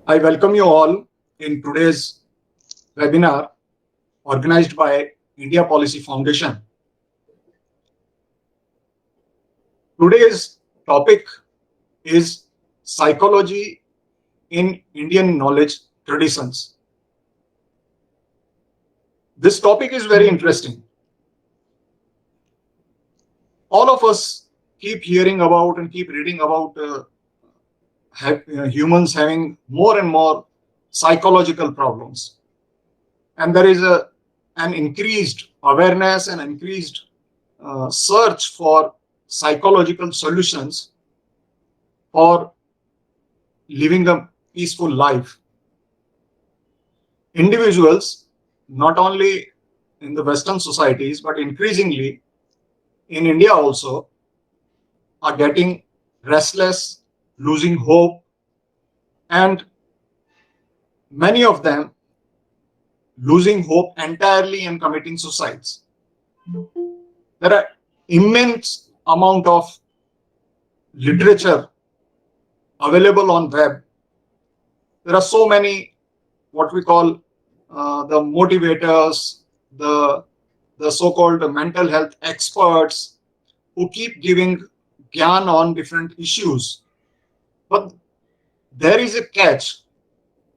I welcome you all in today's webinar organized by India Policy Foundation. Today's topic is psychology in Indian knowledge traditions. This topic is very interesting. All of us keep hearing about and keep reading about humans having more and more psychological problems. And there is an increased awareness and increased search for psychological solutions for living a peaceful life. Individuals, not only in the Western societies, but increasingly in India also, are getting restless, losing hope, and many of them losing hope entirely and committing suicides. There are immense amount of literature available on web. There are so many what we call the motivators, the so-called mental health experts who keep giving gyan on different issues. But there is a catch.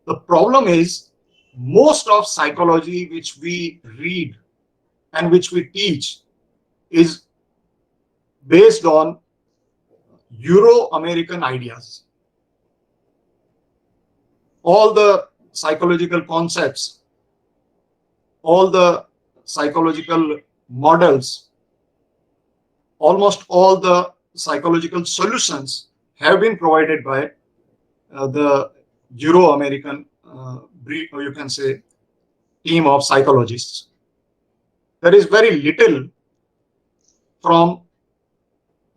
The problem is most of psychology which we read and which we teach is based on Euro-American ideas. All the psychological concepts, all the psychological models, almost all the psychological solutions have been provided by the Euro-American breed, or you can say team of psychologists. There is very little from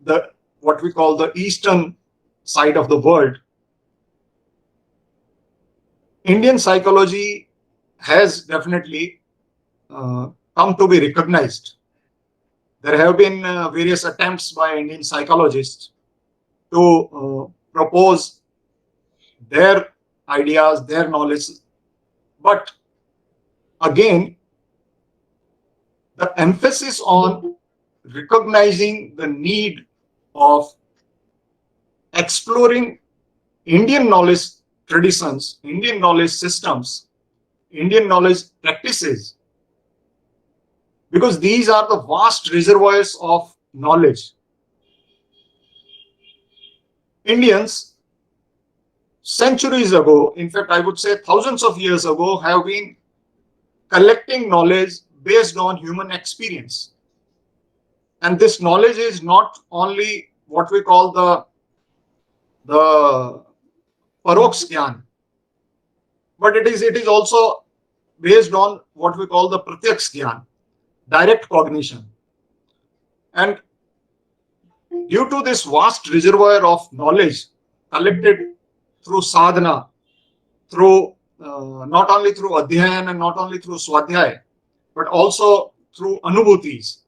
the what we call the eastern side of the world. Indian psychology has definitely come to be recognized. There have been various attempts by Indian psychologists to propose their ideas, their knowledge. But again, the emphasis on recognizing the need of exploring Indian knowledge traditions, Indian knowledge systems, Indian knowledge practices, because these are the vast reservoirs of knowledge. Indians, centuries ago, in fact, I would say thousands of years ago, have been collecting knowledge based on human experience. And this knowledge is not only what we call the Paroksh Gyan, but it is also based on what we call the Pratyaksh Gyan, direct cognition. And due to this vast reservoir of knowledge collected through sadhana, through not only through adhyayan and not only through swadhyay, but also through anubhutis,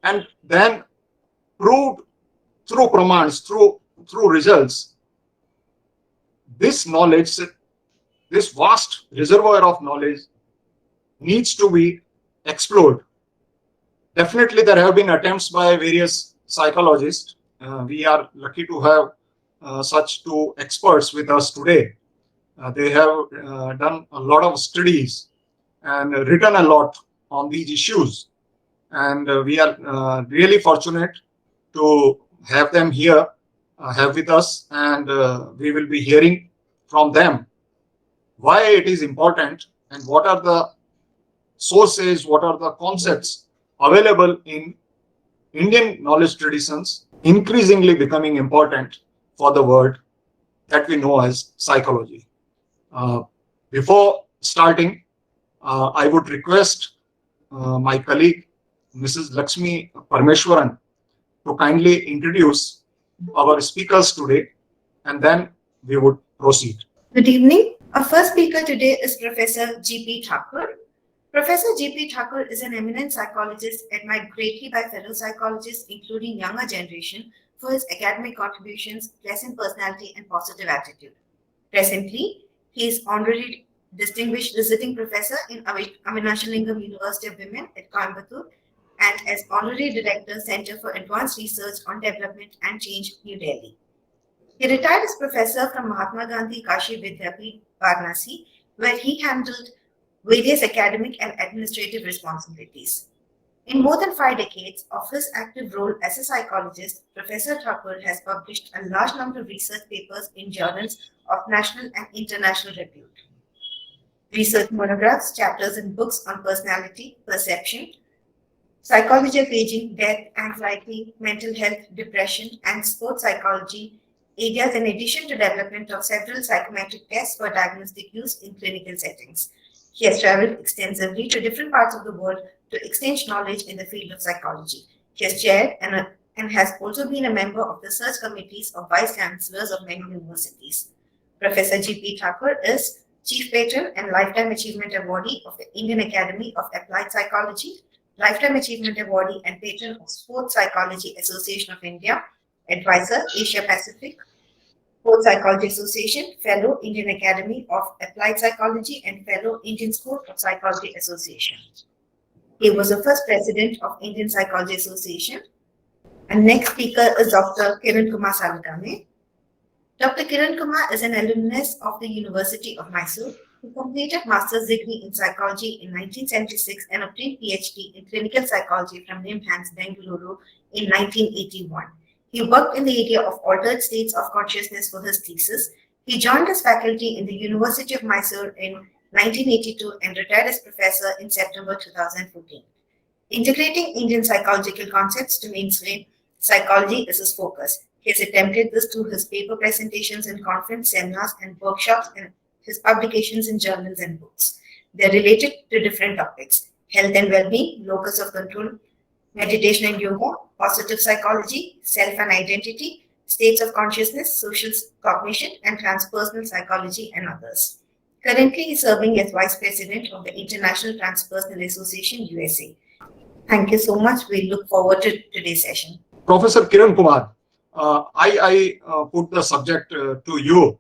and then proved through pramans, through results, this knowledge, this vast reservoir of knowledge needs to be explored. Definitely, there have been attempts by various psychologists. We are lucky to have such two experts with us today. They have done a lot of studies and written a lot on these issues. And we are really fortunate to have them here, have with us, and we will be hearing from them why it is important and what are the sources, what are the concepts available in Indian knowledge traditions, increasingly becoming important for the world that we know as psychology. Before starting, I would request my colleague, Mrs. Lakshmi Parmeshwaran, to kindly introduce our speakers today, and then we would proceed. Good evening. Our first speaker today is Professor G.P. Thakur. Professor G.P. Thakur is an eminent psychologist admired greatly by fellow psychologists, including younger generation, for his academic contributions, pleasant personality, and positive attitude. Presently, he is honorary distinguished visiting professor in Avinashalingam University of Women at Coimbatore and as honorary director, Center for Advanced Research on Development and Change, New Delhi. He retired as professor from Mahatma Gandhi Kashi Vidyapeeth, Varanasi, where he handled various academic and administrative responsibilities. In more than 5 decades of his active role as a psychologist, Professor Thakur has published a large number of research papers in journals of national and international repute. Research monographs, chapters in books on personality, perception, psychology of aging, death, anxiety, mental health, depression, and sports psychology areas in addition to development of several psychometric tests for diagnostic use in clinical settings. He has traveled extensively to different parts of the world to exchange knowledge in the field of psychology. He has chaired and has also been a member of the search committees of vice chancellors of many universities. Professor G.P. Thakur is Chief Patron and Lifetime Achievement Awardee of the Indian Academy of Applied Psychology, Lifetime Achievement Awardee and Patron of Sports Psychology Association of India, Advisor, Asia Pacific, Sports Psychology Association, Fellow, Indian Academy of Applied Psychology, and Fellow, Indian School of Psychology Association. He was the first president of Indian Psychology Association. And next speaker is Dr. Kiran Kumar Salagame. Dr. Kiran Kumar is an alumnus of the University of Mysore. He completed master's degree in psychology in 1976 and obtained PhD in clinical psychology from NIMHANS, Bengaluru in 1981. He worked in the area of altered states of consciousness for his thesis. He joined as faculty in the University of Mysore in 1982 and retired as professor in September 2014. Integrating Indian psychological concepts to mainstream psychology is his focus. He has attempted this through his paper presentations in conference, seminars, and workshops, and his publications in journals and books. They are related to different topics: health and well-being, locus of control, meditation and yoga, positive psychology, self and identity, states of consciousness, social cognition, and transpersonal psychology, and others. Currently, he is serving as Vice President of the International Transpersonal Association, USA. Thank you so much. We look forward to today's session. Professor Kiran Kumar, I put the subject to you.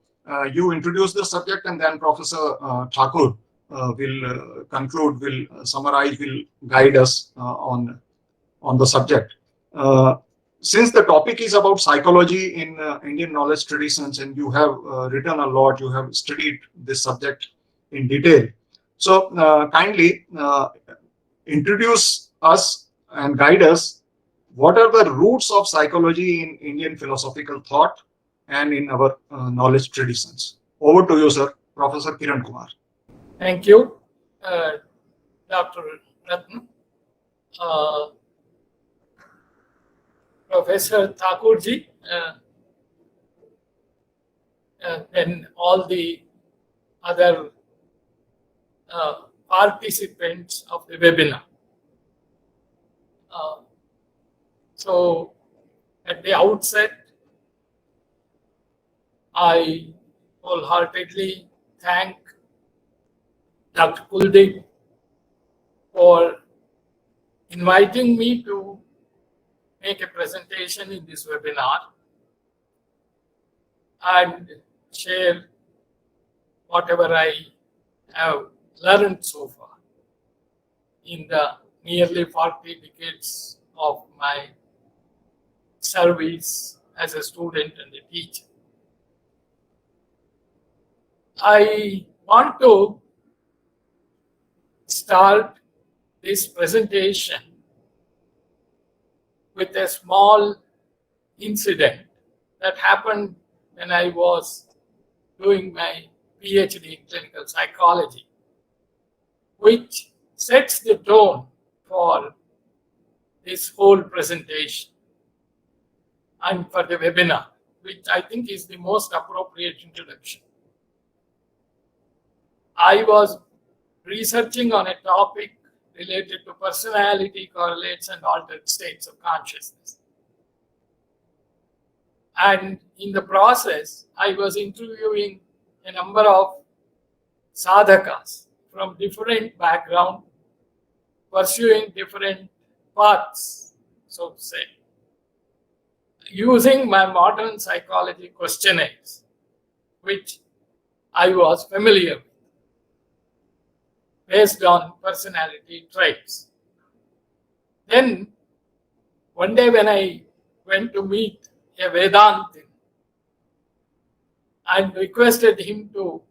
You introduce the subject, and then Professor Thakur will conclude, will summarize, will guide us on the subject. Since the topic is about psychology in Indian knowledge traditions, and you have written a lot, you have studied this subject in detail. So kindly introduce us and guide us. What are the roots of psychology in Indian philosophical thought and in our knowledge traditions? Over to you, sir, Professor Kiran Kumar. Thank you, Dr. Ratna. Professor Thakurji, and all the other participants of the webinar. So, at the outset, I wholeheartedly thank Dr. Kuldeep for inviting me to make a presentation in this webinar and share whatever I have learned so far in the nearly 40 decades of my service as a student and a teacher. I want to start this presentation with a small incident that happened when I was doing my PhD in clinical psychology, which sets the tone for this whole presentation and for the webinar, which I think is the most appropriate introduction. I was researching on a topic related to personality correlates and altered states of consciousness. And in the process, I was interviewing a number of sadhakas from different backgrounds, pursuing different paths, so to say, using my modern psychology questionnaires, which I was familiar with based on personality traits. Then one day when I went to meet a Vedantin and requested him to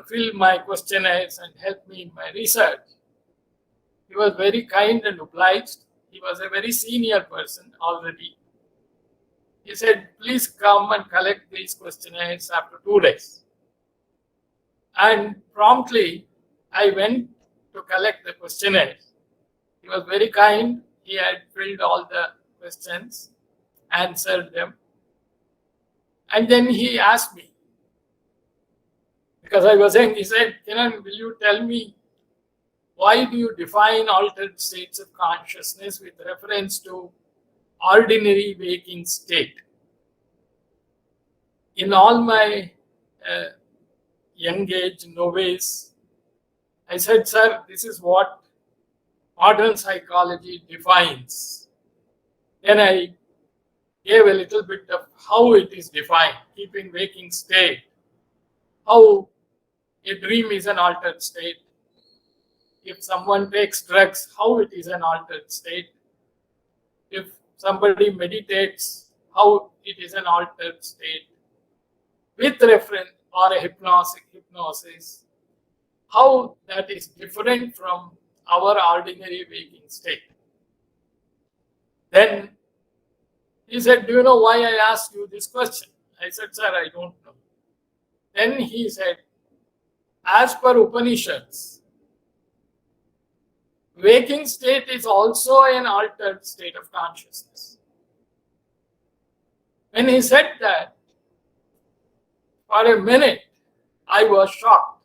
fill my questionnaires and help me in my research, he was very kind and obliged. He was a very senior person already. He said, please come and collect these questionnaires after 2 days. And promptly, I went to collect the questionnaires. He was very kind. He had filled all the questions, answered them. And then he asked me, because I was saying, he said, Kiran, will you tell me why do you define altered states of consciousness with reference to ordinary waking state? In all my young age novice, I said, sir, this is what modern psychology defines. Then I gave a little bit of how it is defined, keeping waking state, how a dream is an altered state. If someone takes drugs, how it is an altered state. If somebody meditates, how it is an altered state. With reference or a hypnosis, how that is different from our ordinary waking state. Then he said, do you know why I asked you this question? I said, sir, I don't know. Then he said, as per Upanishads, waking state is also an altered state of consciousness. When he said that, for a minute, I was shocked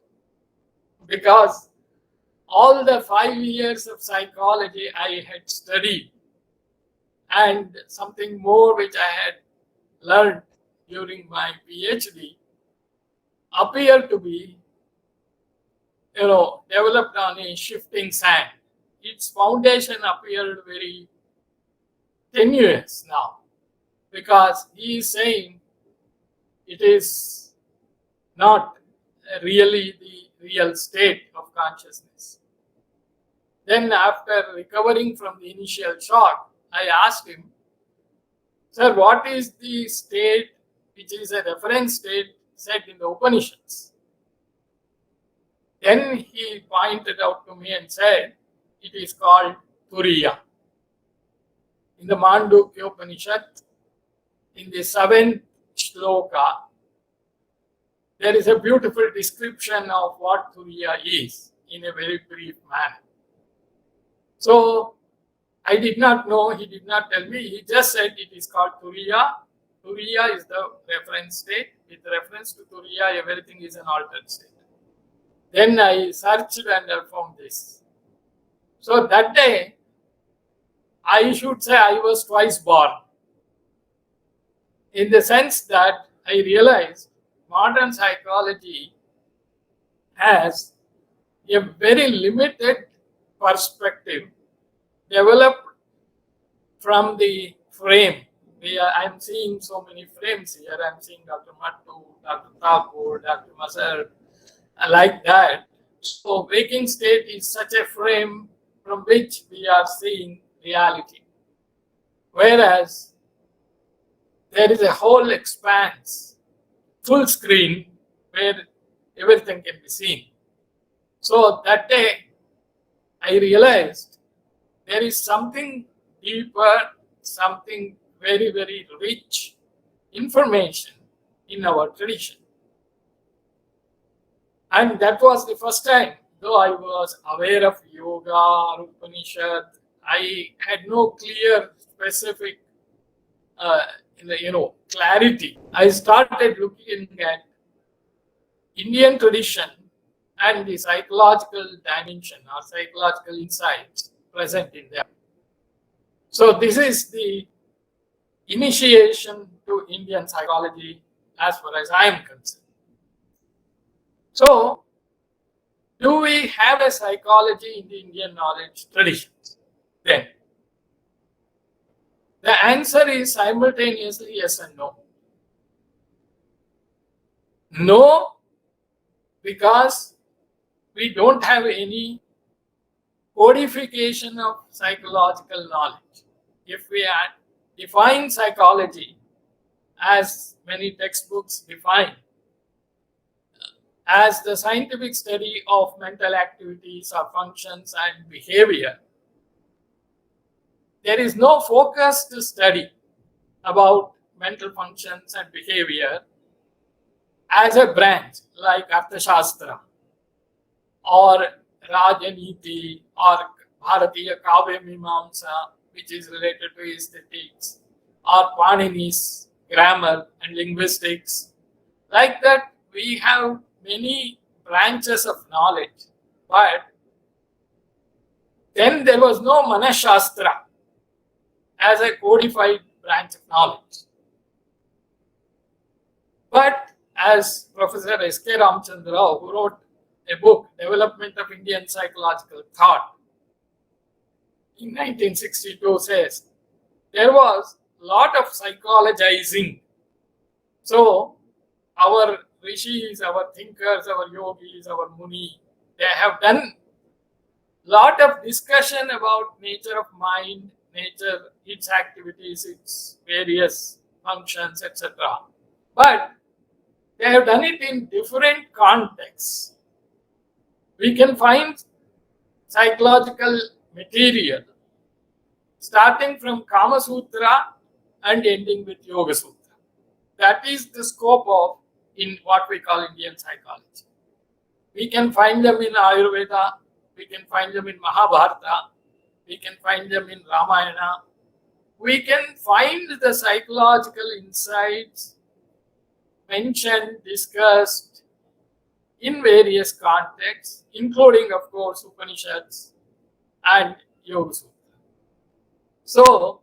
because all the 5 years of psychology I had studied and something more which I had learned during my PhD appeared to be, developed on a shifting sand. Its foundation appeared very tenuous now because he is saying it is not really the real state of consciousness. Then after recovering from the initial shock, I asked him, sir, what is the state which is a reference state set in the Upanishads? Then he pointed out to me and said, it is called Turiya. In the Mandukya Upanishad, in the 7th shloka, there is a beautiful description of what Turiya is in a very brief manner. So I did not know, he did not tell me, he just said it is called Turiya. Turiya is the reference state. With reference to Turiya, everything is an altered state. Then I searched and I found this. So that day, I should say I was twice born. In the sense that I realized modern psychology has a very limited perspective developed from the frame. I'm seeing so many frames here. I'm seeing Dr. Mattu, Dr. Thakur, Dr. Masar, like that. So waking state is such a frame from which we are seeing reality. Whereas there is a whole expanse, full screen, where everything can be seen. So that day, I realized there is something deeper, something very, very rich information in our tradition. And that was the first time, though I was aware of yoga or Upanishad, I had no clear, specific, clarity. I started looking at Indian tradition and the psychological dimension or psychological insights present in them. So this is the initiation to Indian psychology as far as I am concerned. So, do we have a psychology in the Indian knowledge traditions? Then, the answer is simultaneously yes and no. No, because we don't have any codification of psychological knowledge. If we define psychology as many textbooks define, as the scientific study of mental activities or functions and behavior, there is no focused study about mental functions and behavior as a branch like Arthashastra or Rajaniti or Bharatiya Kavya Mimamsa, which is related to aesthetics, or Panini's grammar and linguistics. Like that, we have many branches of knowledge, but then there was no Manashastra as a codified branch of knowledge. But as Professor S.K. Ramchandra Rao, who wrote a book, Development of Indian Psychological Thought, in 1962 says, there was a lot of psychologizing. So our rishis, our thinkers, our yogis, our muni, they have done a lot of discussion about nature of mind, nature, its activities, its various functions, etc. But they have done it in different contexts. We can find psychological material starting from Kama Sutra and ending with Yoga Sutra. That is the scope of in what we call Indian psychology. We can find them in Ayurveda, we can find them in Mahabharata, we can find them in Ramayana. We can find the psychological insights mentioned, discussed in various contexts, including, of course, Upanishads and Yoga Sutra. So,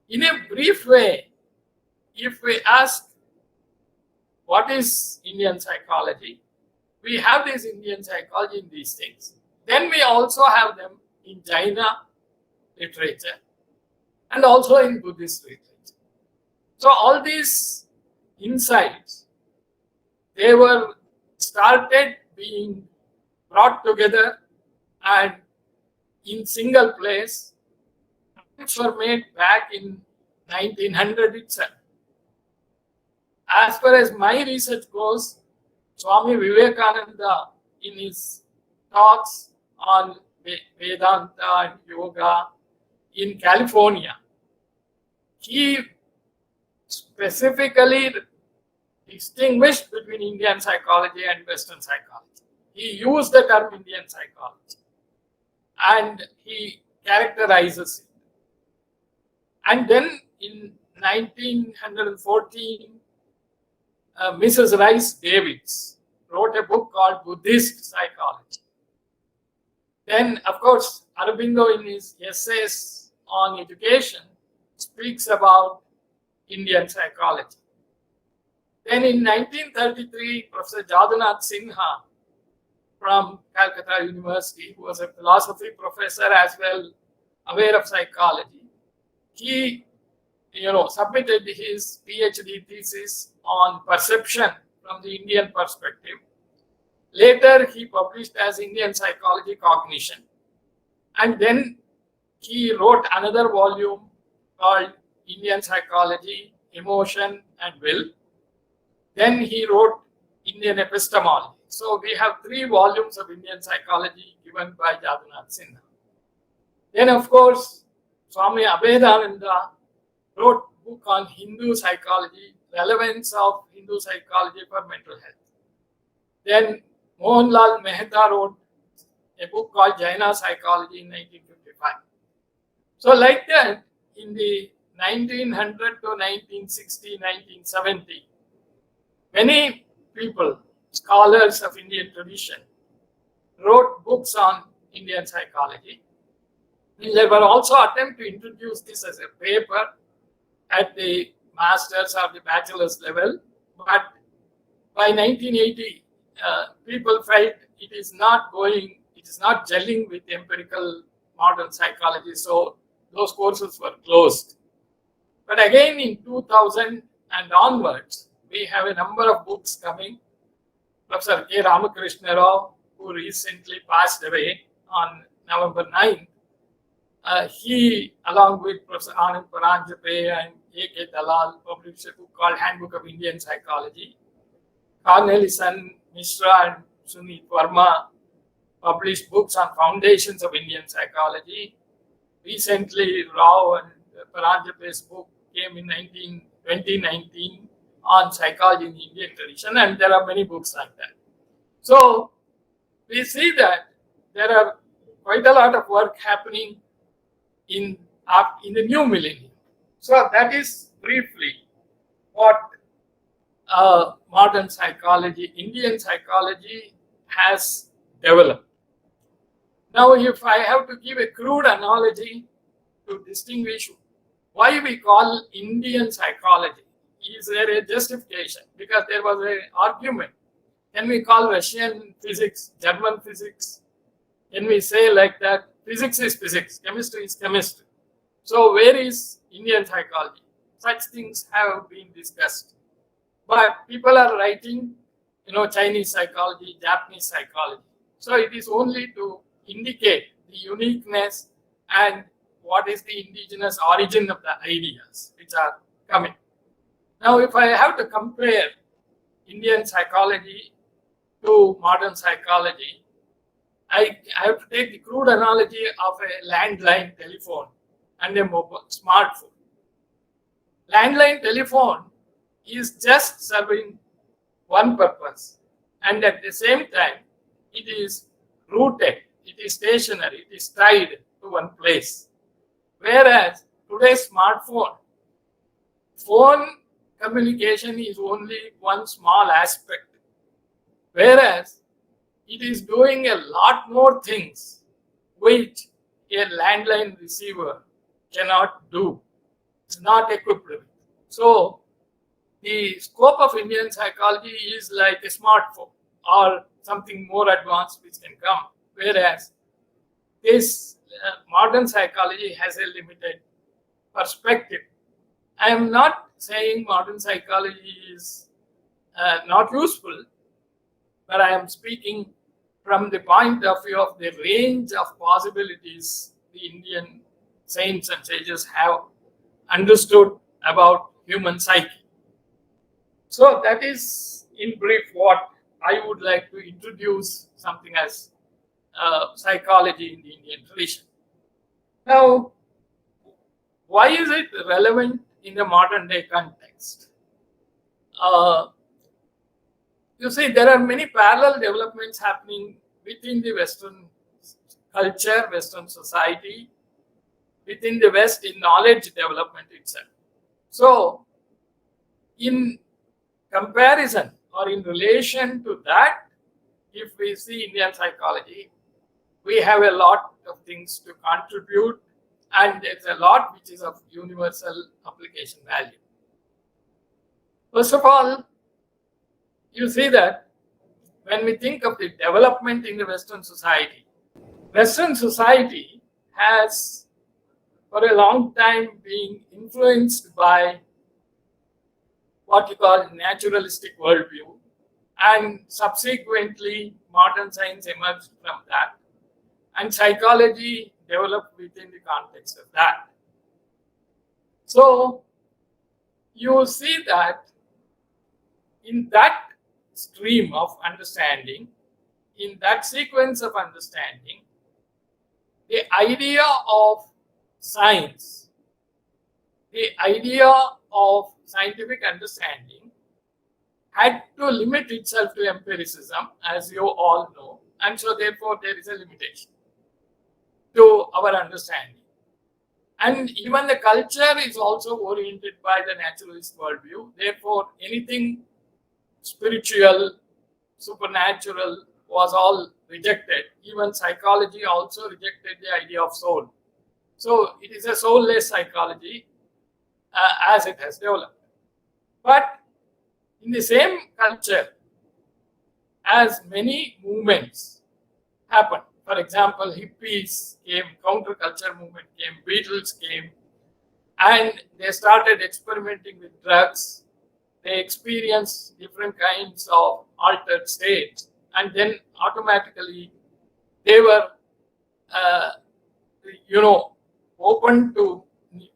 in a brief way, if we ask what is Indian psychology, we have this Indian psychology in these things. Then we also have them in Jaina literature and also in Buddhist literature. So all these insights, they were started being brought together and in single place, which were made back in 1900 itself. As far as my research goes, Swami Vivekananda, in his talks on Vedanta and yoga in California, he specifically distinguished between Indian psychology and Western psychology. He used the term Indian psychology and he characterizes it. And then in 1914, Mrs. Rice Davids wrote a book called Buddhist Psychology. Then, of course, Aurobindo in his essays on education speaks about Indian psychology. Then in 1933, Professor Jadunath Sinha from Calcutta University, who was a philosophy professor as well, aware of psychology, he submitted his PhD thesis on perception from the Indian perspective. Later, he published as Indian Psychology Cognition. And then he wrote another volume called Indian Psychology, Emotion and Will. Then he wrote Indian Epistemology. So we have 3 volumes of Indian psychology given by Jadunath Sinha. Then, of course, Swami Abhedananda wrote a book on Hindu psychology, relevance of Hindu psychology for mental health. Then Mohanlal Mehta wrote a book called Jaina Psychology in 1955. So like that, in the 1900 to 1960, 1970, many people, scholars of Indian tradition, wrote books on Indian psychology. And there were also attempts to introduce this as a paper at the master's or the bachelor's level, but by 1980, people felt it is not gelling with empirical modern psychology, so those courses were closed. But again, in 2000 and onwards, we have a number of books coming Professor K. Ramakrishna Rao, who recently passed away on November 9th, he, along with Professor Anand Paranjape and A.K. Dalal, published a book called Handbook of Indian Psychology. Cornelison, Mishra, and Sunit Verma published books on foundations of Indian psychology. Recently, Rao and Paranjape's book came in 2019 on psychology in the Indian tradition, and there are many books like that. So we see that there are quite a lot of work happening in the new millennium. So that is briefly what modern psychology, Indian psychology has developed. Now, if I have to give a crude analogy to distinguish why we call Indian psychology, is there a justification? Because there was an argument. Can we call Russian physics, German physics? Can we say like that? Physics is physics, chemistry is chemistry. So where is Indian psychology? Such things have been discussed. But people are writing, Chinese psychology, Japanese psychology. So it is only to indicate the uniqueness and what is the indigenous origin of the ideas which are coming. Now, if I have to compare Indian psychology to modern psychology, I have to take the crude analogy of a landline telephone and a mobile smartphone. Landline telephone is just serving one purpose, and at the same time, it is rooted, it is stationary, it is tied to one place. Whereas today's phone communication is only one small aspect, whereas it is doing a lot more things which a landline receiver cannot do. It's not equipped with. So the scope of Indian psychology is like a smartphone or something more advanced which can come, whereas this modern psychology has a limited perspective. I am not saying modern psychology is not useful, but I am speaking from the point of view of the range of possibilities the Indian saints and sages have understood about human psyche. So that is in brief what I would like to introduce something as psychology in the Indian tradition. Now, why is it relevant in the modern day context? You see, there are many parallel developments happening within the Western culture, Western society, within the West in knowledge development itself. So, in comparison or in relation to that, if we see Indian psychology, we have a lot of things to contribute, and there's a lot which is of universal application value. First of all, you see that when we think of the development in the Western society has for a long time been influenced by what you call naturalistic worldview, and subsequently modern science emerged from that, and psychology developed within the context of that. So you see that in that stream of understanding, in that sequence of understanding, the idea of science, the idea of scientific understanding had to limit itself to empiricism, as you all know, and so therefore there is a limitation to our understanding. And even the culture is also oriented by the naturalist worldview. Therefore, anything spiritual, supernatural was all rejected. Even psychology also rejected the idea of soul. So it is a soulless psychology as it has developed. But in the same culture, as many movements happened, for example, hippies came, counterculture movement came, Beatles came, and they started experimenting with drugs. They experienced different kinds of altered states, and then automatically they were, open to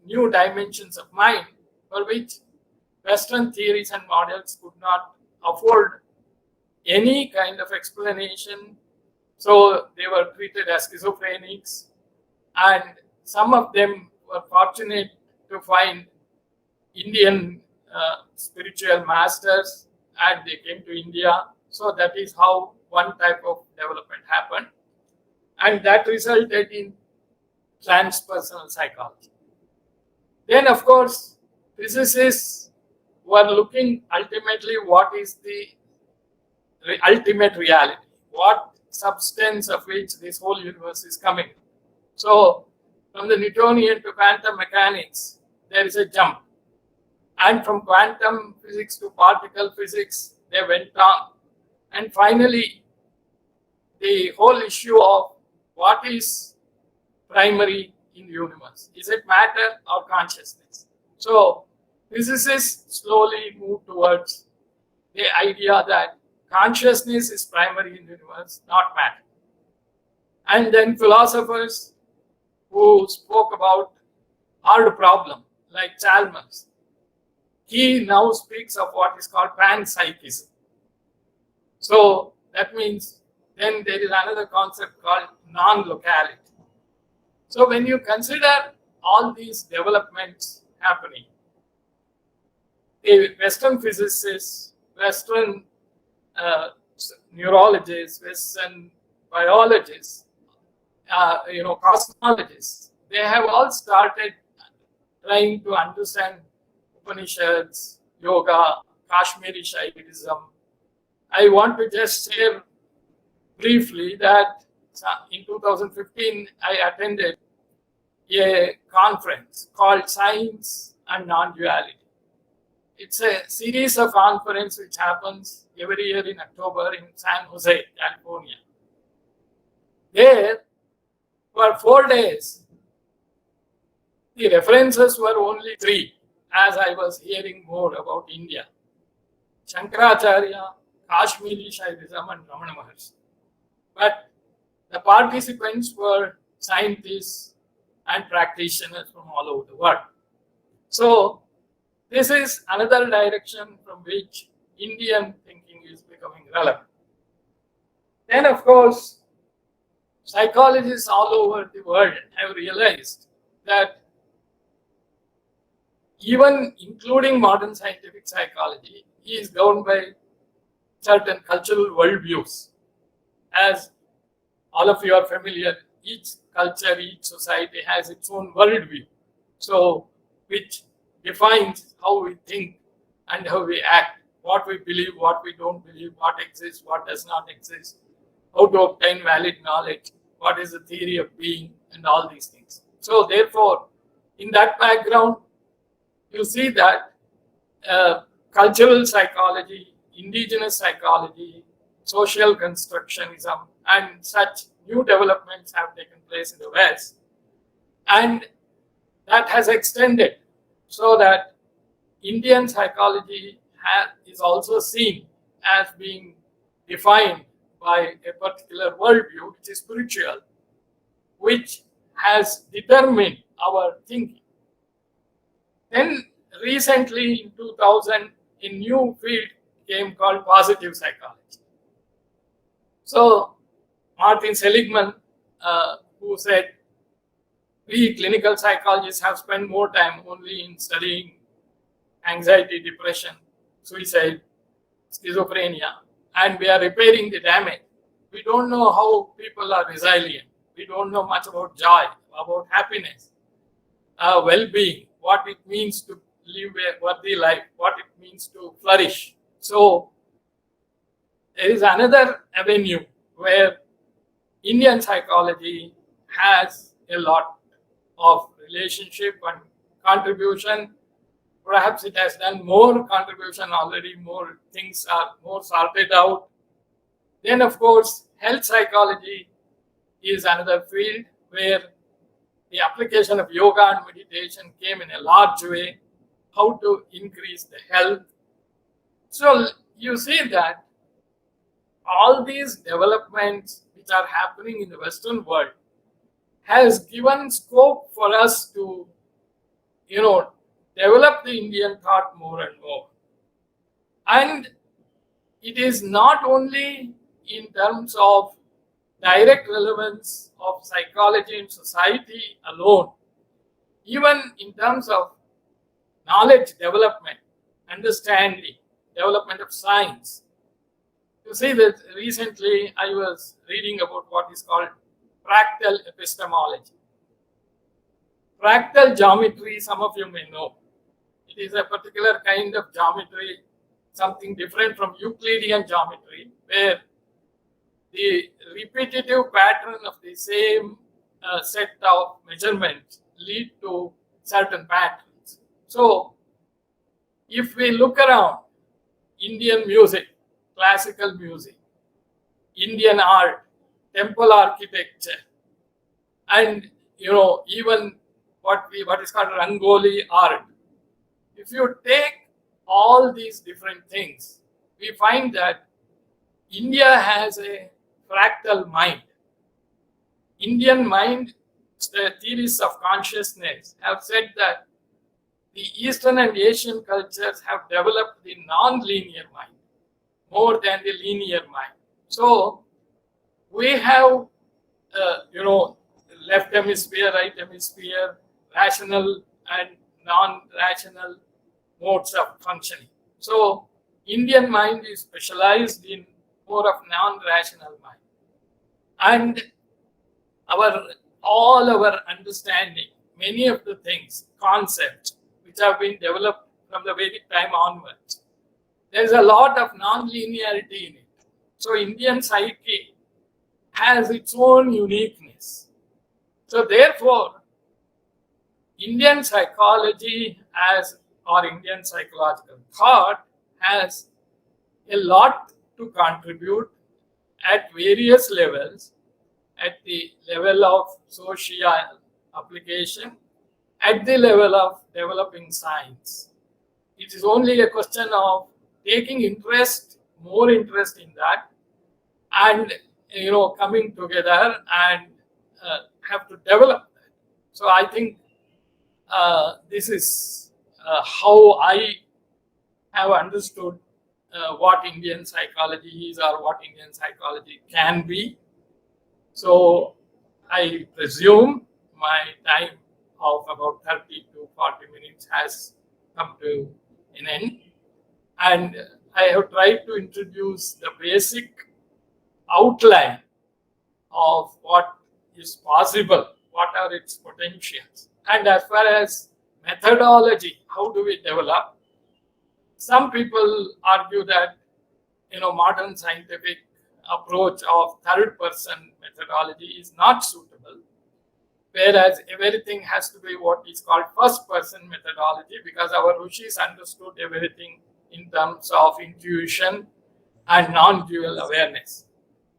new dimensions of mind for which Western theories and models could not afford any kind of explanation. So they were treated as schizophrenics, and some of them were fortunate to find Indian spiritual masters, and they came to India. So that is how one type of development happened, and that resulted in transpersonal psychology. Then, of course, physicists were looking ultimately what is the ultimate reality, what substance of which this whole universe is coming. So, from the Newtonian to quantum mechanics, there is a jump. And from quantum physics to particle physics, they went on. And finally, the whole issue of what is primary in the universe. Is it matter or consciousness? So, physicists slowly move towards the idea that consciousness is primary in the universe, not matter. And then philosophers who spoke about hard problem, like Chalmers, he now speaks of what is called panpsychism. So that means then there is another concept called non-locality. So when you consider all these developments happening, the Western physicists, Western neurologists, Western biologists, cosmologists, they have all started trying to understand Upanishads, yoga, Kashmiri Psychism. I want to just share briefly that in 2015, I attended a conference called Science and Non-Duality. It's a series of conferences which happens every year in October in San Jose, California. There, for 4 days, the references were only 3, as I was hearing more about India: Shankaracharya, Kashmiri Shaivism, and Ramana Maharshi. But the participants were scientists and practitioners from all over the world. So this is another direction from which Indian thinking is becoming relevant. Then, of course, psychologists all over the world have realized that even including modern scientific psychology is governed by certain cultural worldviews. As all of you are familiar, each culture, each society has its own worldview, so which defines how we think and how we act, what we believe, what we don't believe, what exists, what does not exist, how to obtain valid knowledge, what is the theory of being, and all these things. So therefore, in that background, you see that cultural psychology, indigenous psychology, social constructionism, and such new developments have taken place in the West. And that has extended so that Indian psychology is also seen as being defined by a particular worldview, which is spiritual, which has determined our thinking. Then recently in 2000, a new field came called positive psychology. So Martin Seligman, who said, we clinical psychologists have spent more time only in studying anxiety, depression, suicide, schizophrenia, and we are repairing the damage. We don't know how people are resilient. We don't know much about joy, about happiness, well-being, what it means to live a worthy life, what it means to flourish. So there is another avenue where Indian psychology has a lot of relationship and contribution. Perhaps it has done more contribution already, more things are more sorted out. Then, of course, health psychology is another field where the application of yoga and meditation came in a large way, how to increase the health. So you see that all these developments which are happening in the Western world has given scope for us to, develop the Indian thought more and more. And it is not only in terms of direct relevance of psychology in society alone, even in terms of knowledge development, understanding, development of science. You see that recently I was reading about what is called fractal epistemology. Fractal geometry, some of you may know. It is a particular kind of geometry, something different from Euclidean geometry, where the repetitive pattern of the same set of measurements lead to certain patterns. So, if we look around Indian music, classical music, Indian art, temple architecture, and even what is called Rangoli art. If you take all these different things, we find that India has a fractal mind. Indian mind, the theories of consciousness have said that the Eastern and Asian cultures have developed the non-linear mind more than the linear mind. So we have, left hemisphere, right hemisphere, rational and non-rational modes of functioning. So Indian mind is specialized in more of non-rational mind. And all our understanding, many of the things, concepts, which have been developed from the Vedic time onwards, there is a lot of non-linearity in it. So Indian psyche has its own uniqueness. So therefore, Indian psychology or Indian psychological thought has a lot to contribute at various levels, at the level of social application, at the level of developing science. It is only a question of taking more interest in that, and coming together and have to develop that. So I think this is how I have understood what Indian psychology is or what Indian psychology can be. So I presume my time of about 30 to 40 minutes has come to an end. And I have tried to introduce the basic outline of what is possible, what are its potentials. And as far as methodology, how do we develop? Some people argue that modern scientific approach of third person methodology is not suitable, whereas everything has to be what is called first person methodology, because our rishis understood everything in terms of intuition and non-dual awareness.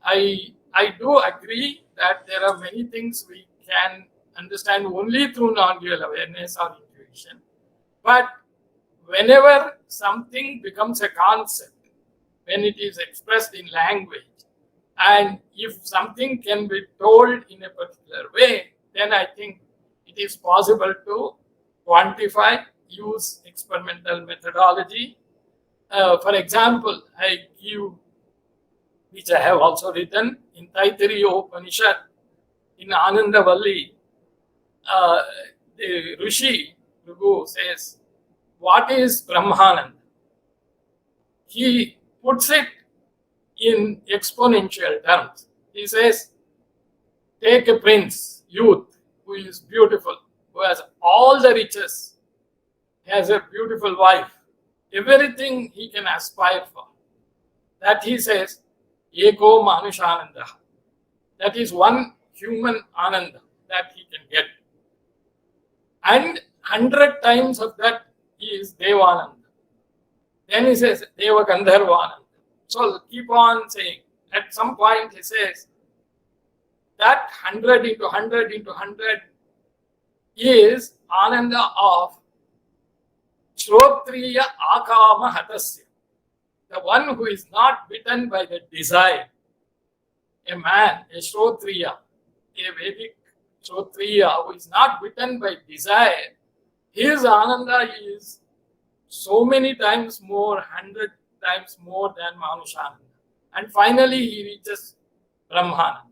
I do agree that there are many things we can understand only through non-dual awareness or intuition, but whenever something becomes a concept, when it is expressed in language, and if something can be told in a particular way, then I think it is possible to quantify, use experimental methodology. For example, I give, which I have also written in Taittiriya Upanishad, in Anandavalli, the Rishi Raghu says, what is Brahmananda? He puts it in exponential terms. He says, take a prince, youth, who is beautiful, who has all the riches, has a beautiful wife, everything he can aspire for. That he says, Eko Manushananda. That is one human ananda that he can get. And 100 times of that is Devananda. Then he says Deva Gandharvananda. So keep on saying. At some point he says that 100 into 100 into 100 is Ananda of Shrotriya Akama Hatasya. the one who is not bitten by the desire, a man, a Shrotriya, a Vedic Shrotriya who is not bitten by desire, his Ananda is so many times more, 100 times more than Manushananda. And finally, he reaches Brahmananda.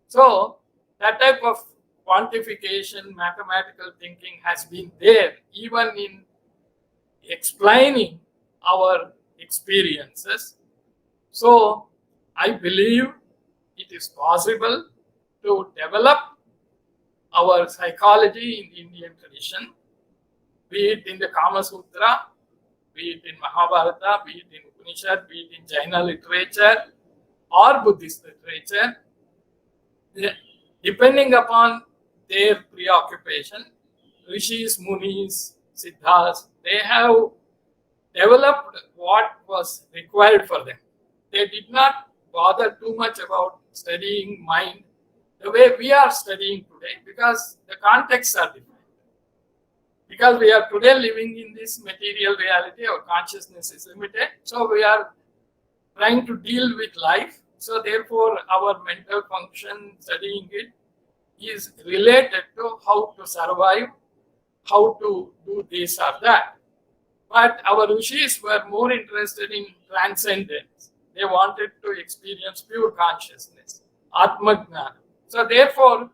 So, that type of quantification, mathematical thinking has been there even in explaining our experiences. So, I believe it is possible to develop our psychology in the Indian tradition, be it in the Kama Sutra, be it in Mahabharata, be it in Upanishad, be it in Jaina literature or Buddhist literature, depending upon their preoccupation. Rishis, Munis, Siddhas, they have developed what was required for them. They did not bother too much about studying mind the way we are studying today, because the contexts are different. Because we are today living in this material reality, our consciousness is limited. So we are trying to deal with life. So therefore, our mental function, studying it, is related to how to survive, how to do this or that. But our rishis were more interested in transcendence. They wanted to experience pure consciousness, Atmajnana. So therefore,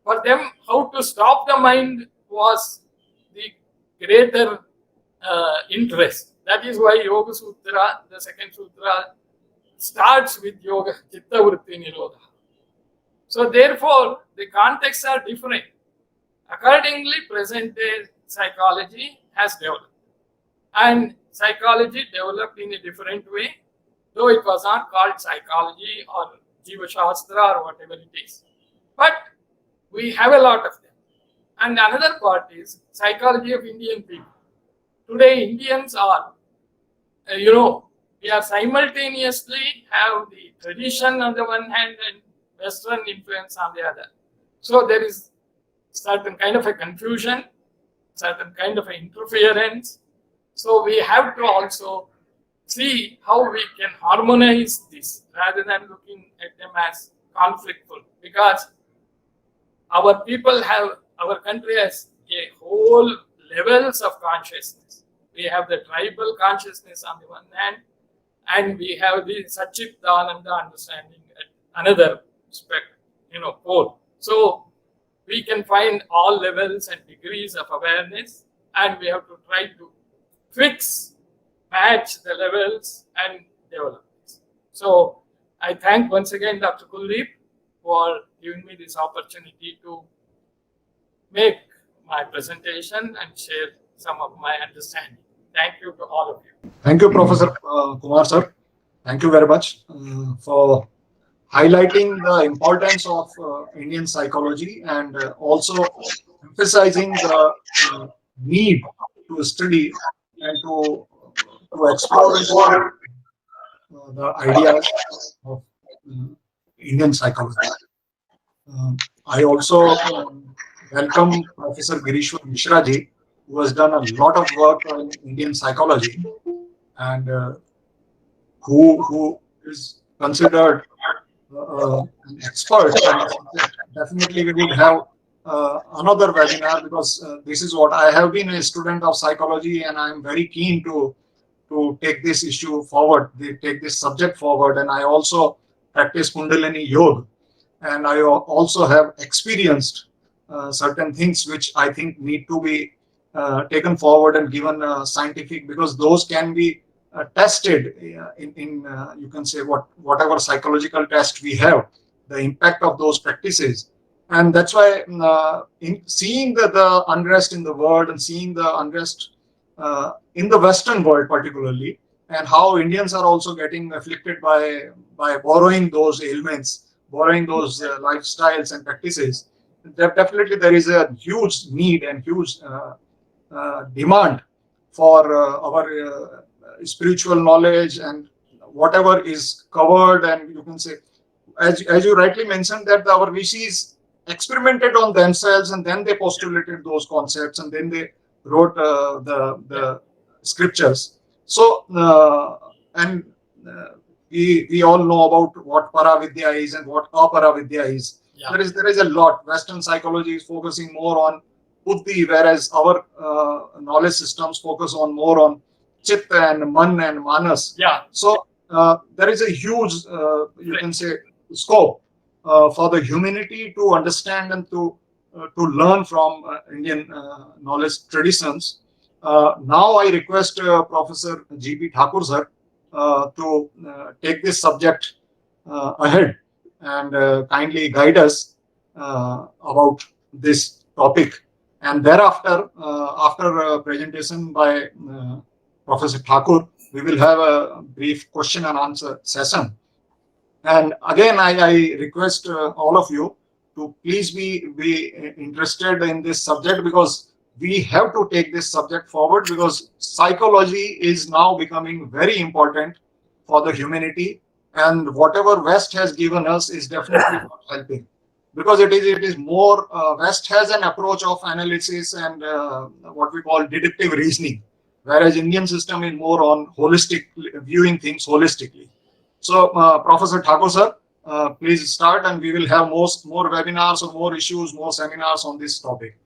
for them, how to stop the mind was the greater interest. That is why Yoga Sutra, the second sutra, starts with Yoga Chitta Vritti Nirodha. So therefore, the contexts are different. Accordingly, present day psychology has developed. And psychology developed in a different way, though it was not called psychology or Jiva Shastra or whatever it is. But we have a lot of them. And another part is psychology of Indian people. Today, Indians are, we are simultaneously have the tradition on the one hand and Western influence on the other. So there is certain kind of a confusion, certain kind of an interference. So we have to also see how we can harmonize this rather than looking at them as conflictful, because our people have, our country has a whole levels of consciousness. We have the tribal consciousness on the one hand, and we have the Satchitananda understanding at another pole. So we can find all levels and degrees of awareness, and we have to try to match the levels and develop this. So I thank once again Dr. Kuldeep for giving me this opportunity to make my presentation and share some of my understanding. Thank you to all of you. Thank you, Professor Kumar sir. Thank you very much for highlighting the importance of Indian psychology and also emphasizing the need to study and to explore the ideas of Indian psychology. I also welcome Professor Girishwar Mishra ji, who has done a lot of work on Indian psychology and who is considered an expert. Definitely we would have another webinar, because this is what I have been a student of psychology, and I am very keen to take this issue forward, take this subject forward. And I also practice Kundalini Yoga, and I also have experienced certain things which I think need to be taken forward and given scientific, because those can be tested in you can say whatever psychological test we have, the impact of those practices. And that's why in seeing the unrest in the world and seeing the unrest in the Western world particularly, and how Indians are also getting afflicted by borrowing those ailments, borrowing those lifestyles and practices, definitely there is a huge need and huge demand for our spiritual knowledge and whatever is covered. And you can say, as you rightly mentioned, that our rishis experimented on themselves, and then they postulated those concepts, and then they wrote the scriptures. So and we all know about what Paravidya is and what Aparavidya is. Yeah. There is a lot. Western psychology is focusing more on buddhi, whereas our knowledge systems focus on more on chitta and man and manas. Yeah. So there is a huge, you can say, scope for the humanity to understand and to learn from Indian knowledge traditions. Now I request Professor G.P. Thakur sir to take this subject ahead and kindly guide us about this topic. And thereafter, after a presentation by Professor Thakur, we will have a brief question and answer session. And again, I request all of you to please be interested in this subject, because we have to take this subject forward, because psychology is now becoming very important for the humanity, and whatever West has given us is definitely not helping, because it is more West has an approach of analysis and what we call deductive reasoning, whereas Indian system is more on holistic, viewing things holistically. So, Professor Thakur sir, please start, and we will have more webinars or more issues, more seminars on this topic.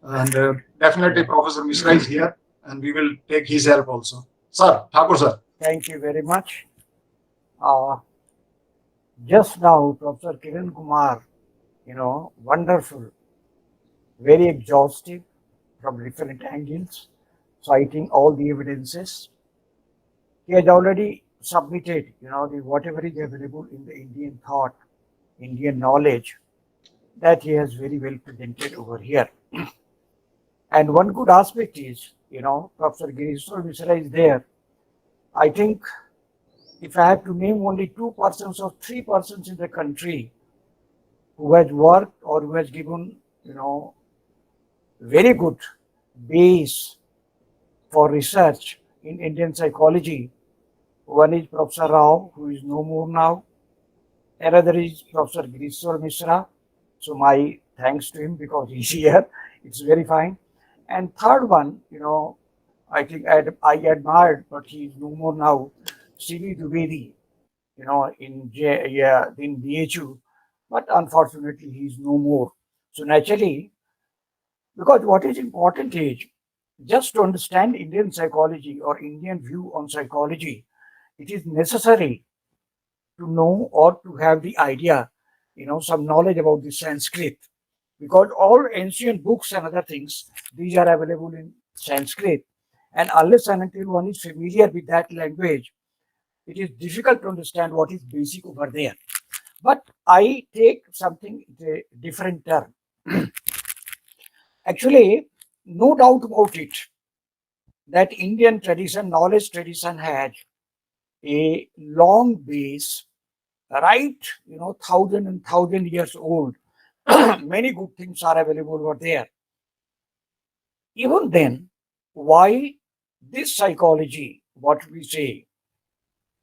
And definitely Professor Mishra is here, and we will take his help also. Sir, Thakur sir. Thank you very much. Just now, Professor Kiran Kumar, wonderful, very exhaustive from different angles, citing all the evidences. He has already submitted, whatever is available in the Indian thought, Indian knowledge, that he has very well presented over here. And one good aspect is, Professor Girishwar Mishra is there. I think if I have to name only 2 persons or 3 persons in the country who has worked or who has given, very good base for research in Indian psychology, one is Professor Rao, who is no more now. Another is Professor Girishwar Mishra. So my thanks to him, because he's here. It's very fine. And third one, I think I admired, but he's no more now, C.V. Dwivedi, in BHU. But unfortunately, he's no more. So naturally, because what is important is, just to understand Indian psychology or Indian view on psychology, it is necessary to know or to have the idea, some knowledge about the Sanskrit, because all ancient books and other things, these are available in Sanskrit. And unless and until one is familiar with that language, it is difficult to understand what is basic over there. But I take something, a different term. Actually, no doubt about it, that Indian tradition, knowledge tradition has a long base, right, thousand and thousand years old. Many good things are available over there. Even then, why this psychology, what we say,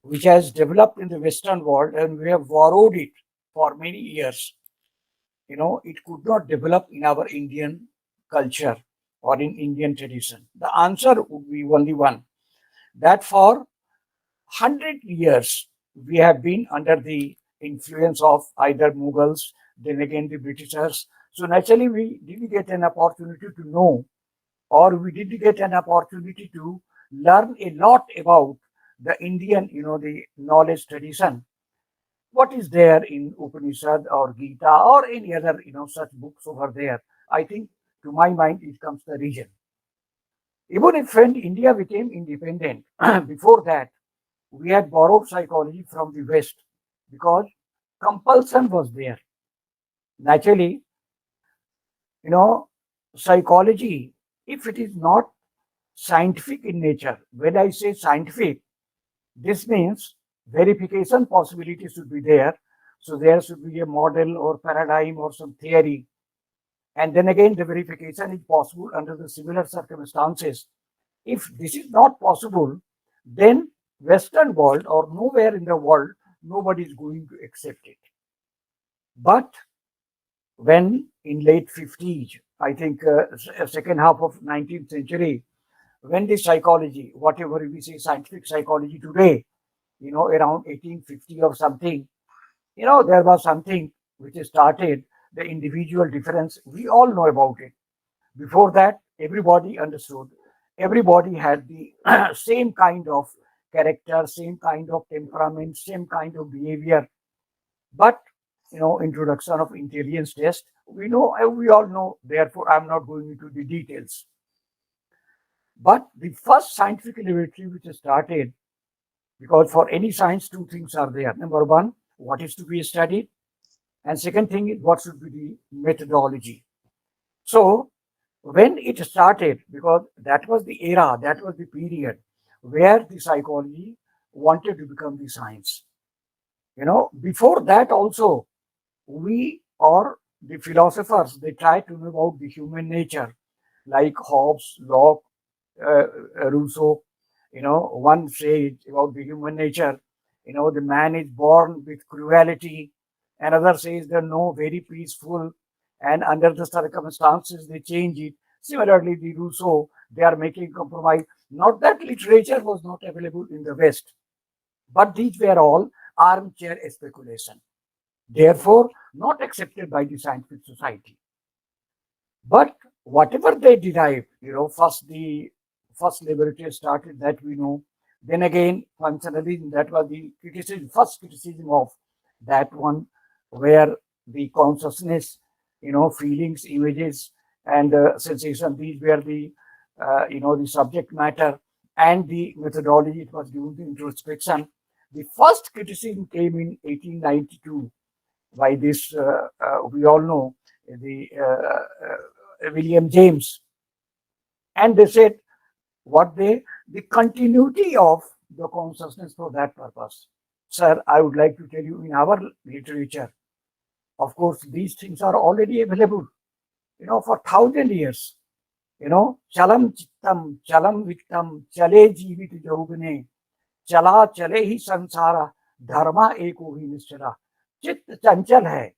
which has developed in the Western world and we have borrowed it for many years, it could not develop in our Indian culture or in Indian tradition? The answer would be only one, that for 100 years we have been under the influence of either Mughals, then again the Britishers. So naturally we didn't get an opportunity to know, or we didn't get an opportunity to learn a lot about the Indian, the knowledge tradition. What is there in Upanishad or Gita or any other, such books over there? I think, to my mind, it comes the region. Even if when India became independent, before that, we had borrowed psychology from the West, because compulsion was there. Naturally, psychology, if it is not scientific in nature, when I say scientific, this means verification possibility should be there. So there should be a model or paradigm or some theory. And then again, the verification is possible under the similar circumstances. If this is not possible, then Western world or nowhere in the world, nobody is going to accept it. But when in late 50s, I think second half of 19th century, when the psychology, whatever we say scientific psychology today, around 1850 or something, there was something which started the individual difference. We all know about it. Before that, everybody understood. Everybody had the same kind of character, same kind of temperament, same kind of behavior. But introduction of intelligence test, we all know. Therefore, I'm not going into the details. But the first scientific laboratory which started, because for any science, two things are there. Number one, what is to be studied, and second thing is what should be the methodology. So when it started, because that was the era, that was the period where the psychology wanted to become the science. Before that also, we or the philosophers, they tried to know about the human nature, like Hobbes, Locke, Rousseau. One says about the human nature, the man is born with cruelty. Another says they're no very peaceful, and under the circumstances they change it. Similarly, the Rousseau, they are making compromise. Not that literature was not available in the West, but these were all armchair speculation. Therefore, not accepted by the scientific society. But whatever they derived, first the first laboratory started, that we know. Then again, functionalism, that was the criticism, first criticism of that one, where the consciousness, feelings, images, and sensation, these were the, the subject matter, and the methodology, it was given to introspection. The first criticism came in 1892 by this, we all know, the William James. And they said, the continuity of the consciousness for that purpose. Sir, I would like to tell you, in our literature, of course, these things are already available, for 1,000 years. Chalam chittam, chalam vittam, chale jeevit jogane, chala chale hi sansara, dharma eko hi nishchara. Chit chanchal hai,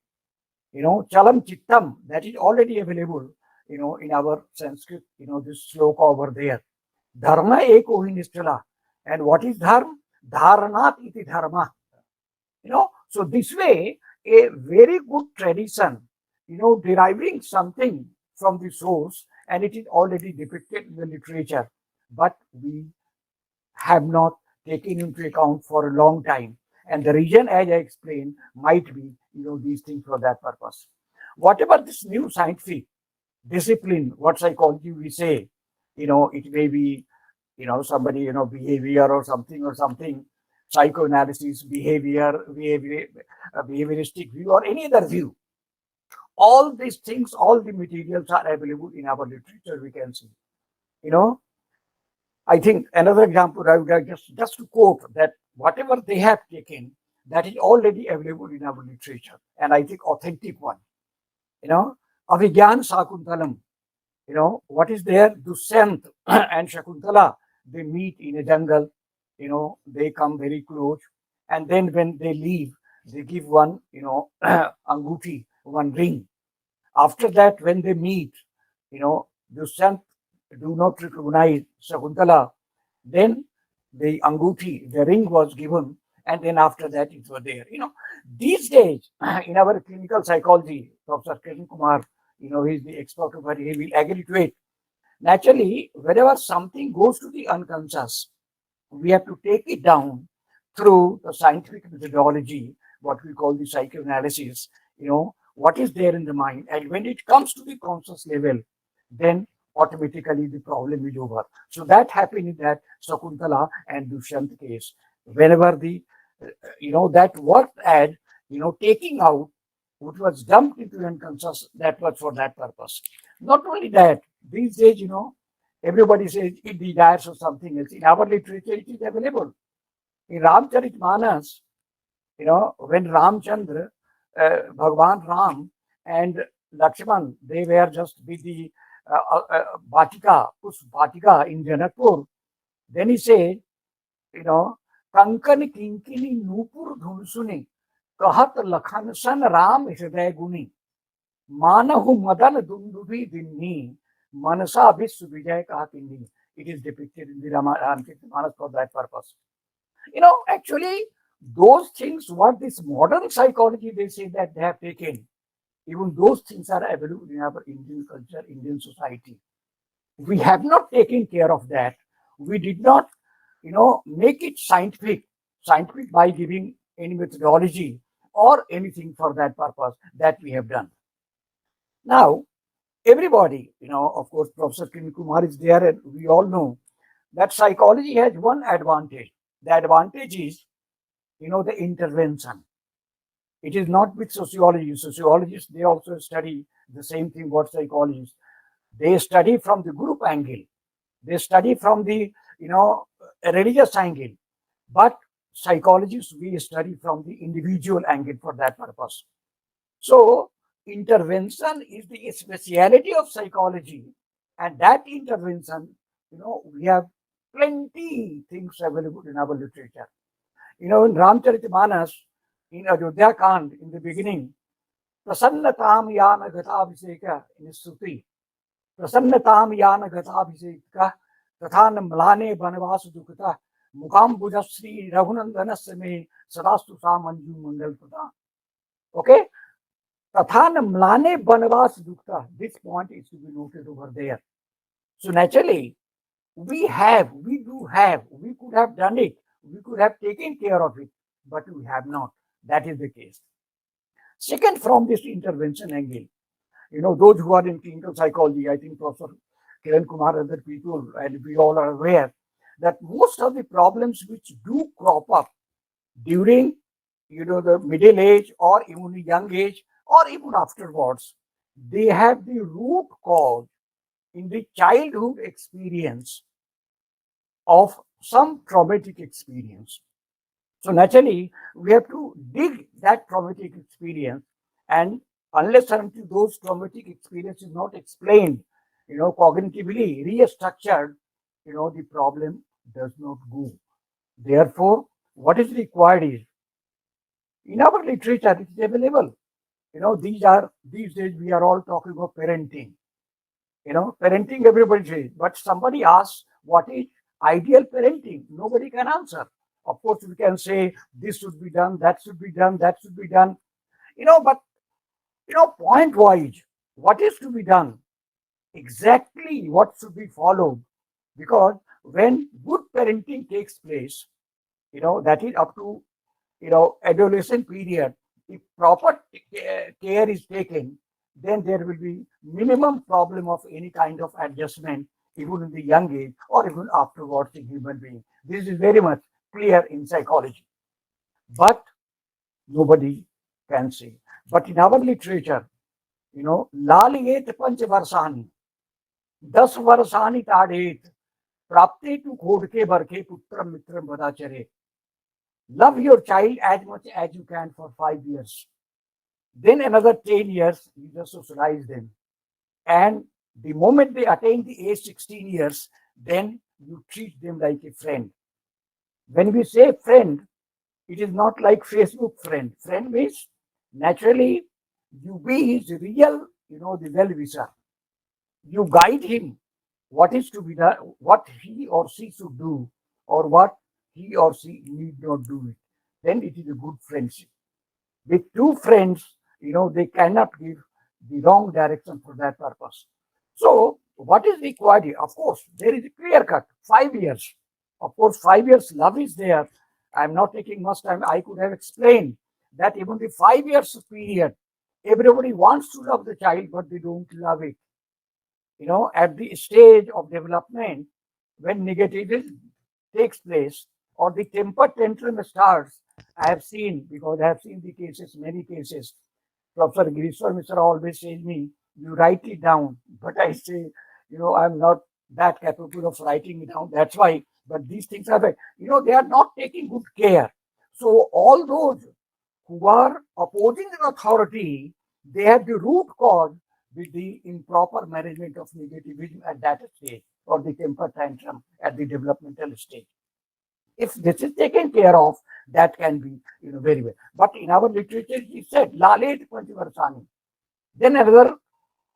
chalam chittam, that is already available, in our Sanskrit, this sloka over there. Dharma eko hi nishchala. And what is dharma? Dharanat iti dharma. So this way, a very good tradition, deriving something from the source, and it is already depicted in the literature, but we have not taken into account for a long time. And the reason, as I explained, might be, these things for that purpose. Whatever this new scientific discipline, what psychology we say, it may be, somebody, behavior or something, psychoanalysis, behavioristic view, or any other view. All these things, all the materials are available in our literature, we can see. I think another example I would like just to quote that whatever they have taken, that is already available in our literature, and I think authentic one. Avigyan Sakuntalam, what is there? Dushyant and Shakuntala, they meet in a jungle, they come very close, and then when they leave, they give one, anguti, one ring. After that, when they meet, Dushyant do not recognize Shakuntala, then the anguti, the ring was given, and then after that it was there. These days, in our clinical psychology, Professor Kiran Kumar, he is the expert over, he will agree to it. Naturally, wherever something goes to the unconscious, we have to take it down through the scientific methodology, what we call the psychoanalysis, what is there in the mind. And when it comes to the conscious level, then automatically the problem is over. So that happened in that Sakuntala and Dushyant case. Whenever the, that worked at, taking out what was dumped into unconscious, that was for that purpose. Not only that, these days, everybody says it desires or something else. In our literature, it is available. In Ramcharitmanas, when Ramchandra, Bhagwan Ram and Lakshman, they were just with the Bhatika, Push Bhatika in Janakpur, then he said, Kankan Kinkini Nupur Dhunsuni, Kahat Lakhan San Ram Hriday Guni, Manahu Madan Dundubi Dinni, Manasa Visu Vijay Kahatindi. It is depicted in the Ramcharitmanas for that purpose. Actually, those things, what this modern psychology, they say that they have taken, even those things are available in our Indian culture, Indian society. We have not taken care of that. We did not, make it scientific by giving any methodology or anything for that purpose that we have done. Now, everybody, of course, Professor Kiran Kumar is there, and we all know that psychology has one advantage. The advantage is, the intervention. It is not with sociology. Sociologists, they also study the same thing what psychologists. They study from the group angle. They study from the, religious angle. But psychologists, we study from the individual angle for that purpose. So, intervention is the speciality of psychology. And that intervention, we have plenty things available in our literature. In Ramcharitmanas, in Ayodhya Kand, in the beginning, Prasannatam Yana Gatabhiseka in Stuti, Prasannatam Yana Gatabhiseka, Tathan Mlane Banavas Dukata, Mukam Bujasri Raghunandanas me Sadastu Sa Manju Mangal Pada. Okay? Tathan Mlane Banavas Dukta. This point is to be noted over there. So naturally, we could have done it, we could have taken care of it, but we have not. That is the case. Second, from this intervention angle, those who are in clinical psychology, I think Professor Kiran Kumar and other people, and we all are aware that most of the problems which do crop up during, the middle age or even the young age or even afterwards, they have the root cause in the childhood experience of some traumatic experience. So naturally, we have to dig that traumatic experience, and unless and until those traumatic experience is not explained, cognitively restructured, the problem does not go. Therefore, what is required is, in our literature, it is available. These days we are all talking of parenting. Parenting, everybody says, but somebody asks, what is ideal parenting? Nobody can answer. Of course, we can say this should be done, that should be done, that should be done. But point wise, what is to be done? Exactly what should be followed? Because when good parenting takes place, that is up to adolescent period, if proper care is taken, then there will be minimum problem of any kind of adjustment, even in the young age or even afterwards in human being. This is very much clear in psychology. But nobody can say. But in our literature, Laliyet Panchavarsani, 10 Varsani Tadhet, Prapte tu Khodke Barke Putram Mitram Vadachare. Love your child as much as you can for 5 years. Then another 10 years, you just socialize them. And the moment they attain the age 16 years, then you treat them like a friend. When we say friend, it is not like Facebook friend. Friend means naturally you be his real, the well-wisher. You guide him what is to be done, what he or she should do, or what he or she need not do it. Then it is a good friendship. With two friends, they cannot give the wrong direction for that purpose. So, what is required here? Of course, there is a clear cut 5 years. Of course, 5 years love is there. I am not taking much time. I could have explained that even the 5 years period, everybody wants to love the child, but they don't love it. At the stage of development, when negativity takes place or the temper tantrum starts, I have seen, because I have seen the cases, many cases. Professor Girishwar Mishra always says me, you write it down. But I say, I'm not that capable of writing it down. That's why. But these things are, they are not taking good care. So all those who are opposing the authority, they have the root cause with the improper management of negativism at that stage, or the temper tantrum at the developmental stage. If this is taken care of, that can be, very well. But in our literature, he said, Lalet Panchavarsani. Then another,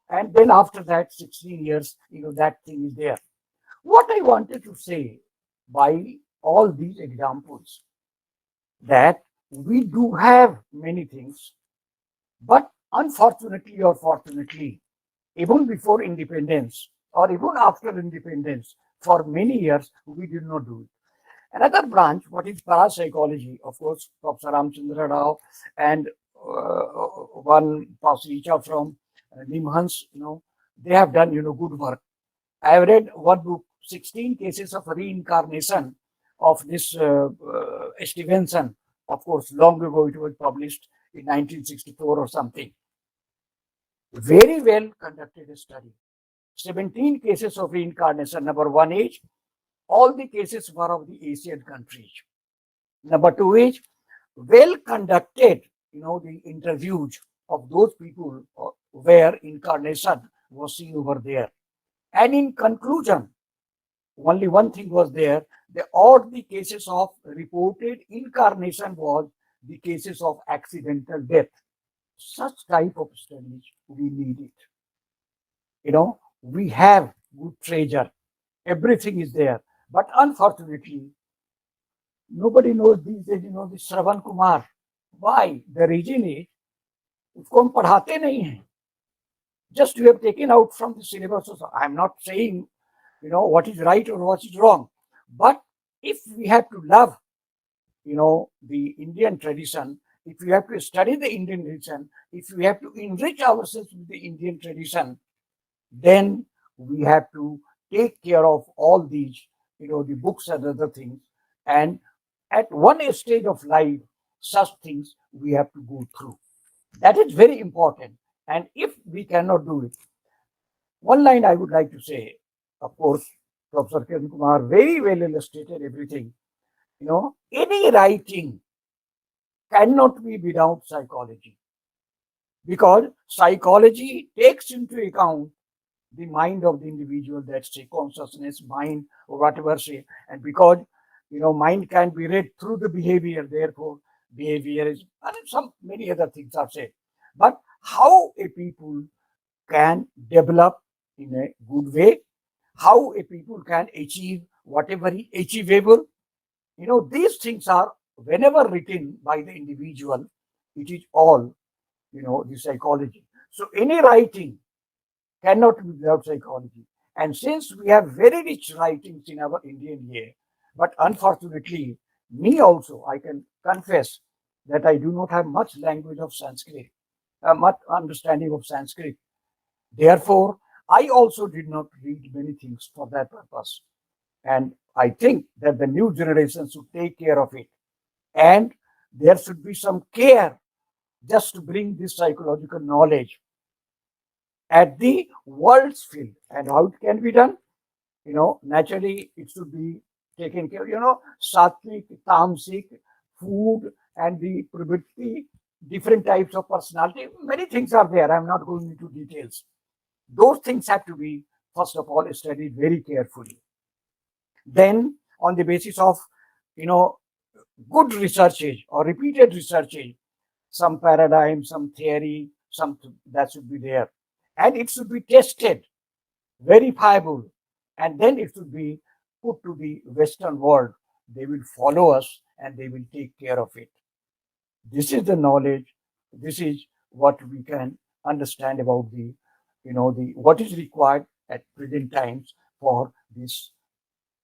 and then after that, 16 years, that thing is there. What I wanted to say by all these examples that we do have many things, but unfortunately or fortunately, even before independence or even after independence, for many years, we did not do it. Another branch, what is parapsychology, of course, Professor Ramchandra Rao and one Pasricha from Nimhans, they have done, good work. I have read one book, 16 cases of reincarnation of this Stevenson. Of course, long ago it was published in 1964 or something. Very well conducted study. 17 cases of reincarnation. Number one is, all the cases were of the Asian countries. Number two is, well conducted, the interviews of those people where incarnation was seen over there. And in conclusion, only one thing was there, all the cases of reported incarnation was the cases of accidental death. Such type of studies we need it. We have good treasure. Everything is there. But unfortunately, nobody knows these days, this Shravan Kumar. Why? The reason is, उसको हम पढ़ाते नहीं हैं. Just you have taken out from the syllabus. I'm not saying, what is right or what is wrong. But if we have to love, the Indian tradition, if we have to study the Indian tradition, if we have to enrich ourselves with the Indian tradition, then we have to take care of all these, the books and other things. And at one stage of life, such things we have to go through. That is very important. And if we cannot do it, one line I would like to say, of course, Professor Kiran Kumar very well illustrated everything. Any writing cannot be without psychology, because psychology takes into account the mind of the individual, that's say consciousness, mind, or whatever say. And because, mind can be read through the behavior, therefore behavior is, and many other things are said. But how a people can develop in a good way, how a people can achieve whatever is achievable, these things are, whenever written by the individual, it is all, the psychology. So any writing cannot be without psychology. And since we have very rich writings in our Indian year, but unfortunately, me also, I can confess that I do not have much language of Sanskrit, much understanding of Sanskrit. Therefore, I also did not read many things for that purpose. And I think that the new generation should take care of it. And there should be some care just to bring this psychological knowledge at the world's field. And how it can be done? Naturally, it should be taken care of, sattvic, tamasic, food, and the probability, different types of personality. Many things are there. I'm not going into details. Those things have to be, first of all, studied very carefully. Then, on the basis of, good researches or repeated researches, some paradigm, some theory, something that should be there. And it should be tested, verifiable, and then it should be put to the Western world. They will follow us and they will take care of it. This is the knowledge. This is what we can understand about the what is required at present times for this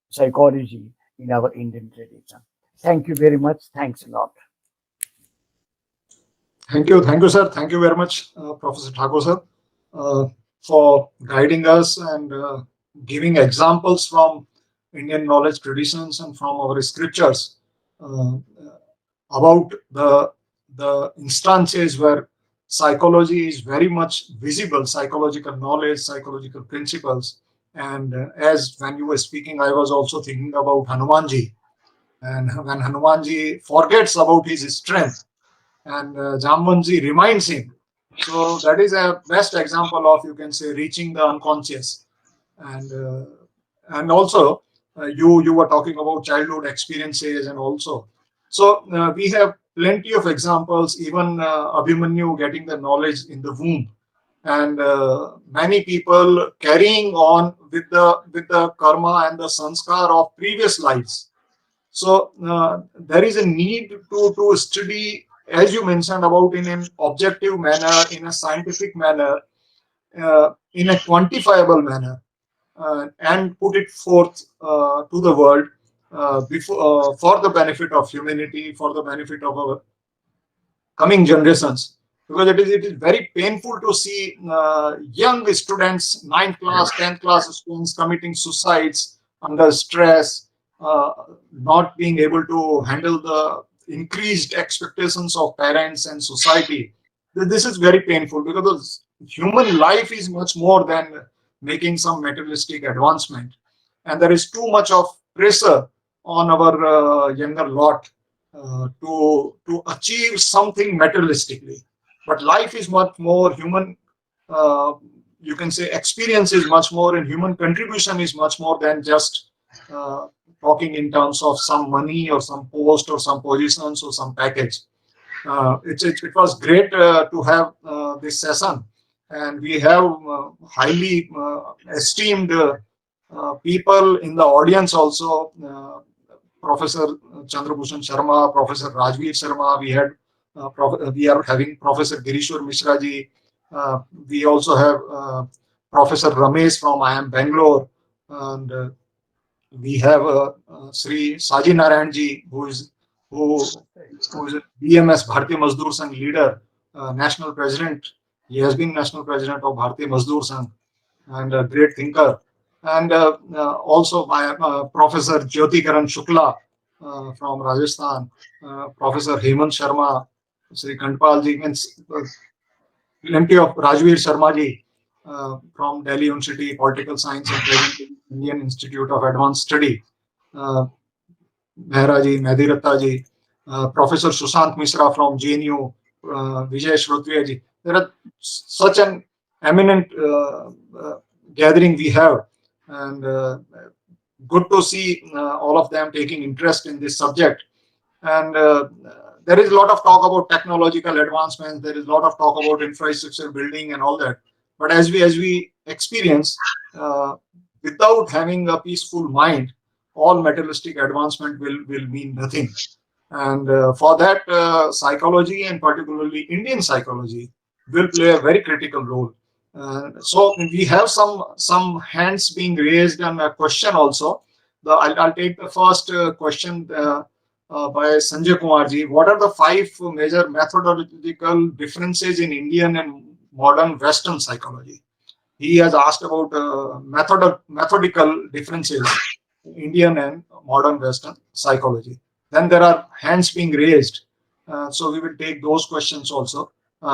psychology in our Indian tradition. Thank you very much. Thanks a lot. Thank you, sir. Thank you very much, Professor Thakur, sir, for guiding us and giving examples from Indian knowledge traditions and from our scriptures about the instances where psychology is very much visible, psychological knowledge, psychological principles. And as when you were speaking, I was also thinking about Hanumanji. And when Hanumanji forgets about his strength, and Jambanji reminds him. So that is a best example of, you can say, reaching the unconscious. And also you were talking about childhood experiences, and also so we have plenty of examples, even Abhimanyu getting the knowledge in the womb, and many people carrying on with the karma and the sanskar of previous lives. So there is a need to study, as you mentioned about, in an objective manner, in a scientific manner, in a quantifiable manner, and put it forth to the world for the benefit of humanity, for the benefit of our coming generations. Because it is very painful to see young students, 9th class, 10th class students committing suicides under stress, uh, not being able to handle the increased expectations of parents and society. This is very painful, because human life is much more than making some materialistic advancement, and there is too much of pressure on our younger lot to achieve something materialistically. But life is much more human. Uh, you can say experience is much more, and human contribution is much more than just uh, talking in terms of some money or some post or some positions or some package. It was great to have this session, and we have highly esteemed people in the audience also. Professor Chandrabhushan Sharma, Professor Rajveer Sharma. We are having Professor Girishwar Mishra ji. We also have Professor Ramesh from IIM Bangalore, and we have Sri Saji Narayan ji, who is BMS Bharatiya Mazdoor Sangh leader, national president. He has been national president of Bharatiya Mazdoor Sangh, and a great thinker. And also my Professor Jyoti Karan Shukla from Rajasthan, Professor Hemant Sharma, Sri Kantpal ji, and plenty of Rajveer Sharma ji from Delhi University, Political Science and presently Indian Institute of Advanced Study, Mehra ji, Medhiratta ji, Professor Sushant Mishra from JNU, Vijay Shrotwiya ji. There are such an eminent gathering we have, and good to see all of them taking interest in this subject. And there is a lot of talk about technological advancements. There is a lot of talk about infrastructure building and all that. But as we experience, uh, without having a peaceful mind, all materialistic advancement will mean nothing. And for that, psychology, and particularly Indian psychology, will play a very critical role. So we have some hands being raised, and a question also. I'll take the first question by Sanjay Kumar ji. What are the 5 major methodological differences in Indian and modern Western psychology? He has asked about methodical differences in Indian and modern Western psychology. Then there are hands being raised. So we will take those questions also.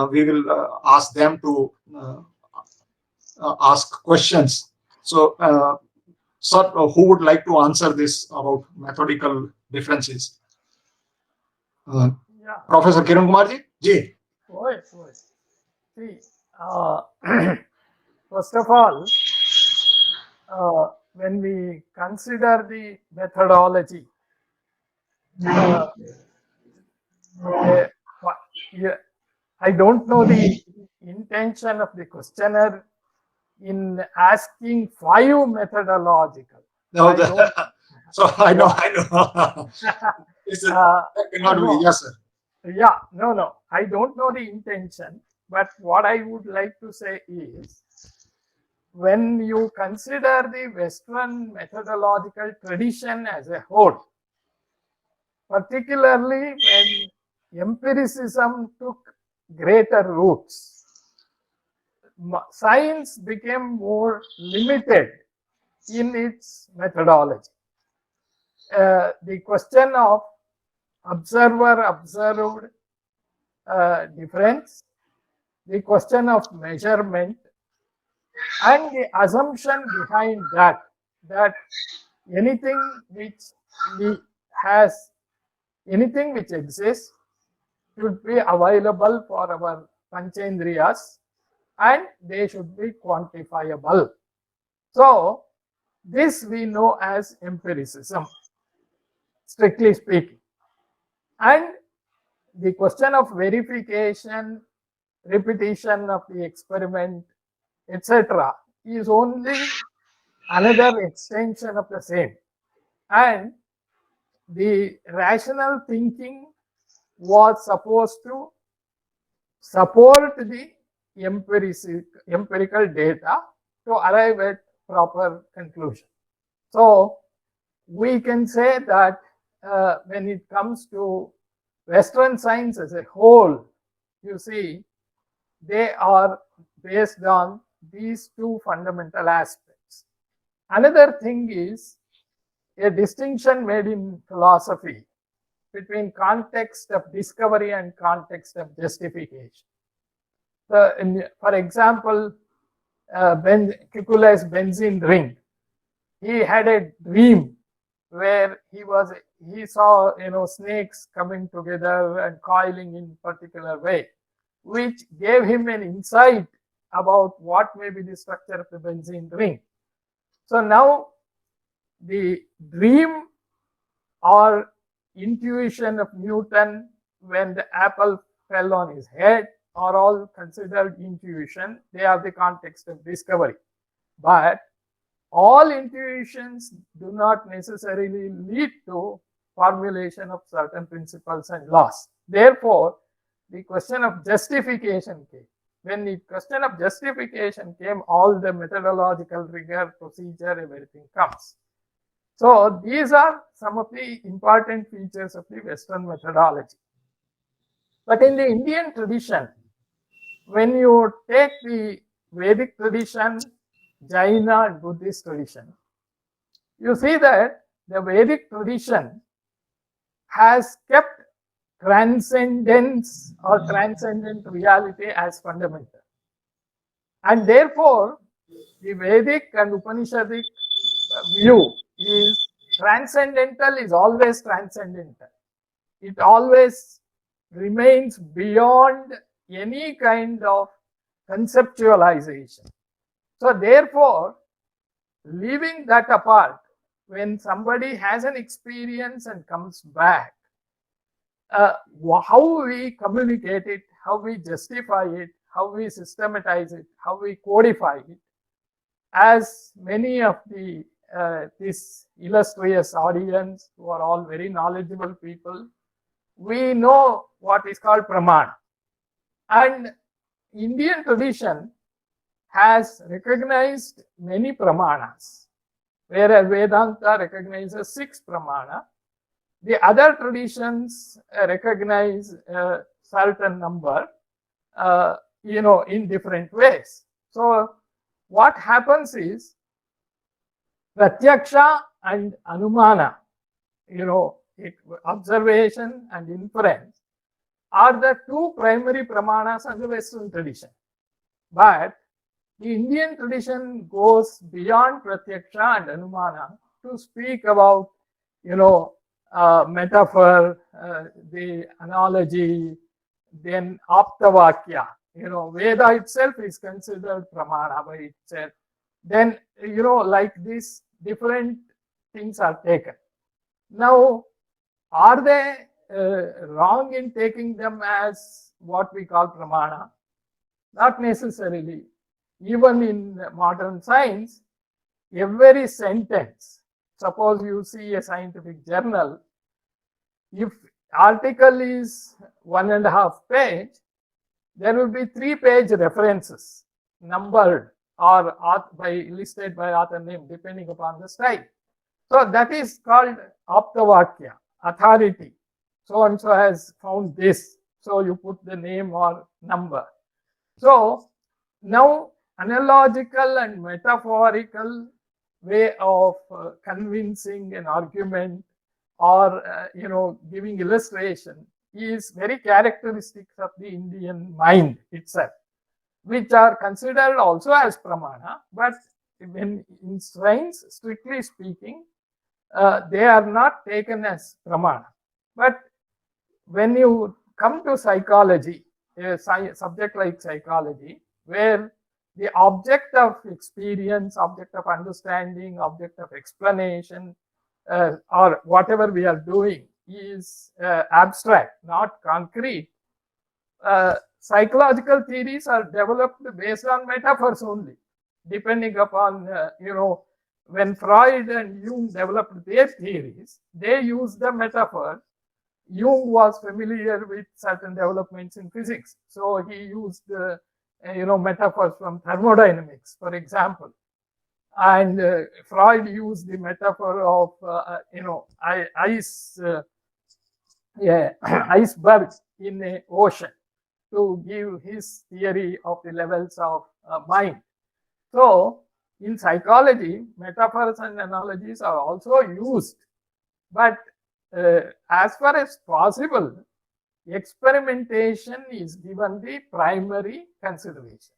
We will ask them to ask questions. So, sir, who would like to answer this about methodical differences? Yeah, Professor Kiran Kumar ji? Ji. voice. See, first of all, when we consider the methodology, uh, yeah, I don't know the intention of the questioner in asking 5 methodological. No, I don't. so I know. This is, that cannot no. be. Yes, sir. Yeah, no. I don't know the intention, but what I would like to say is, when you consider the Western methodological tradition as a whole, particularly when empiricism took greater roots, science became more limited in its methodology. The question of observer-observed difference, the question of measurement, and the assumption behind that anything which has anything which exists should be available for our panchendriyas, and they should be quantifiable. So this we know as empiricism, strictly speaking. And the question of verification, repetition of the experiment, etc., is only another extension of the same. And the rational thinking was supposed to support the empirical data to arrive at proper conclusion. So we can say that when it comes to Western science as a whole, you see, they are based on these two fundamental aspects. Another thing is a distinction made in philosophy between context of discovery and context of justification. For example, Kekulé's benzene ring. He had a dream where he saw snakes coming together and coiling in particular way, which gave him an insight about what may be the structure of the benzene ring. So now the dream or intuition of Newton when the apple fell on his head are all considered intuition. They are the context of discovery. But all intuitions do not necessarily lead to formulation of certain principles and laws. Therefore, the question of justification came. When the question of justification came, all the methodological rigor, procedure, everything comes. So these are some of the important features of the Western methodology. But in the Indian tradition, when you take the Vedic tradition, Jaina and Buddhist tradition, you see that the Vedic tradition has kept transcendence or transcendent reality as fundamental. And therefore, the Vedic and Upanishadic view is transcendental is always transcendental. It always remains beyond any kind of conceptualization. So therefore, leaving that apart, when somebody has an experience and comes back, how we communicate it, how we justify it, how we systematize it, how we codify it, as many of the this illustrious audience who are all very knowledgeable people, we know what is called Pramaan. And Indian tradition has recognized many Pramanas, whereas Vedanta recognizes 6 Pramana. The other traditions recognize a certain number, in different ways. So what happens is Pratyaksha and Anumana, observation and inference are the 2 primary Pramanas of the Western tradition. But the Indian tradition goes beyond Pratyaksha and Anumana to speak about, metaphor, the analogy, then Aptavakya. Veda itself is considered Pramana by itself. Then, like these different things are taken. Now, are they wrong in taking them as what we call Pramana? Not necessarily. Even in modern science, every sentence, suppose you see a scientific journal, if article is 1.5 page, there will be 3-page references, numbered or listed by author name, depending upon the style. So that is called Aptavakya, authority. So and so has found this. So you put the name or number. So now analogical and metaphorical way of convincing an argument or giving illustration is very characteristic of the Indian mind itself, which are considered also as Pramana, but when in science, strictly speaking, they are not taken as Pramana. But when you come to psychology, a subject like psychology, where the object of experience, object of understanding, object of explanation, or whatever we are doing is abstract, not concrete. Psychological theories are developed based on metaphors only, depending upon when Freud and Jung developed their theories, they used the metaphor. Jung was familiar with certain developments in physics, so he used metaphors from thermodynamics, for example. And Freud used the metaphor of iceberg in an ocean to give his theory of the levels of mind. So in psychology, metaphors and analogies are also used, but as far as possible, experimentation is given the primary consideration.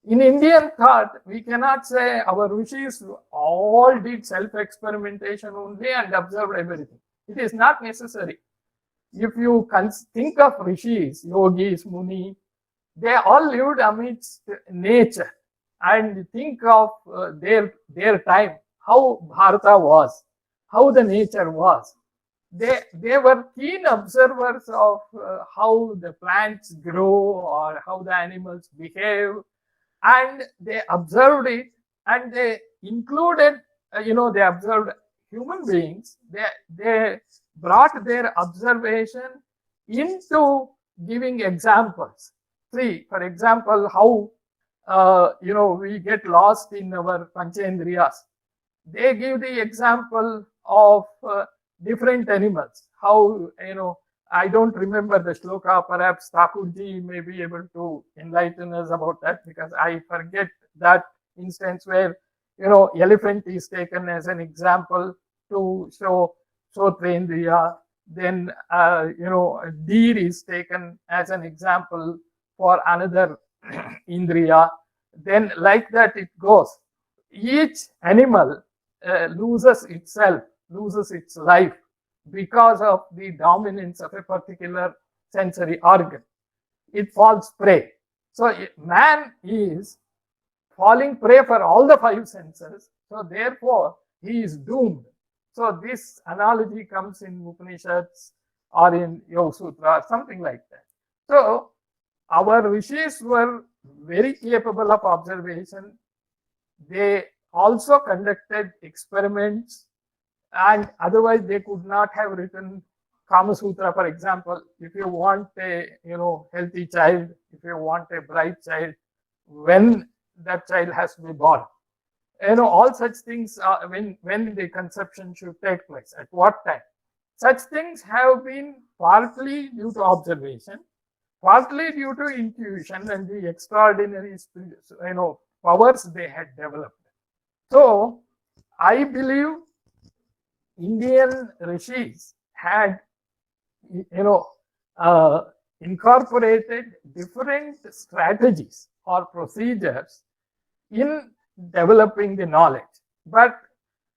In Indian thought, we cannot say our rishis all did self-experimentation only and observed everything. It is not necessary. If you think of rishis, yogis, muni, they all lived amidst nature, and think of their time, how Bharata was, how the nature was. They were keen observers of how the plants grow or how the animals behave, and they observed it, and they included, they observed human beings. They brought their observation into giving examples. See, for example, how we get lost in our panchendriyas. They give the example of different animals. How, I don't remember the shloka. Perhaps Thakurji may be able to enlighten us about that, because I forget that instance where, elephant is taken as an example to show Shotrendriya. Then, deer is taken as an example for another Indriya. Then like that it goes. Each animal loses its life because of the dominance of a particular sensory organ. It falls prey. So man is falling prey for all the five senses. So therefore he is doomed. So this analogy comes in Upanishads or in Yoga Sutra, something like that. So our rishis were very capable of observation. They also conducted experiments, and otherwise they could not have written Kama Sutra, for example. If you want a healthy child, if you want a bright child, when that child has to be born, all such things are when the conception should take place, at what time. Such things have been partly due to observation, partly due to intuition and the extraordinary powers they had developed. So I believe Indian rishis had incorporated different strategies or procedures in developing the knowledge, but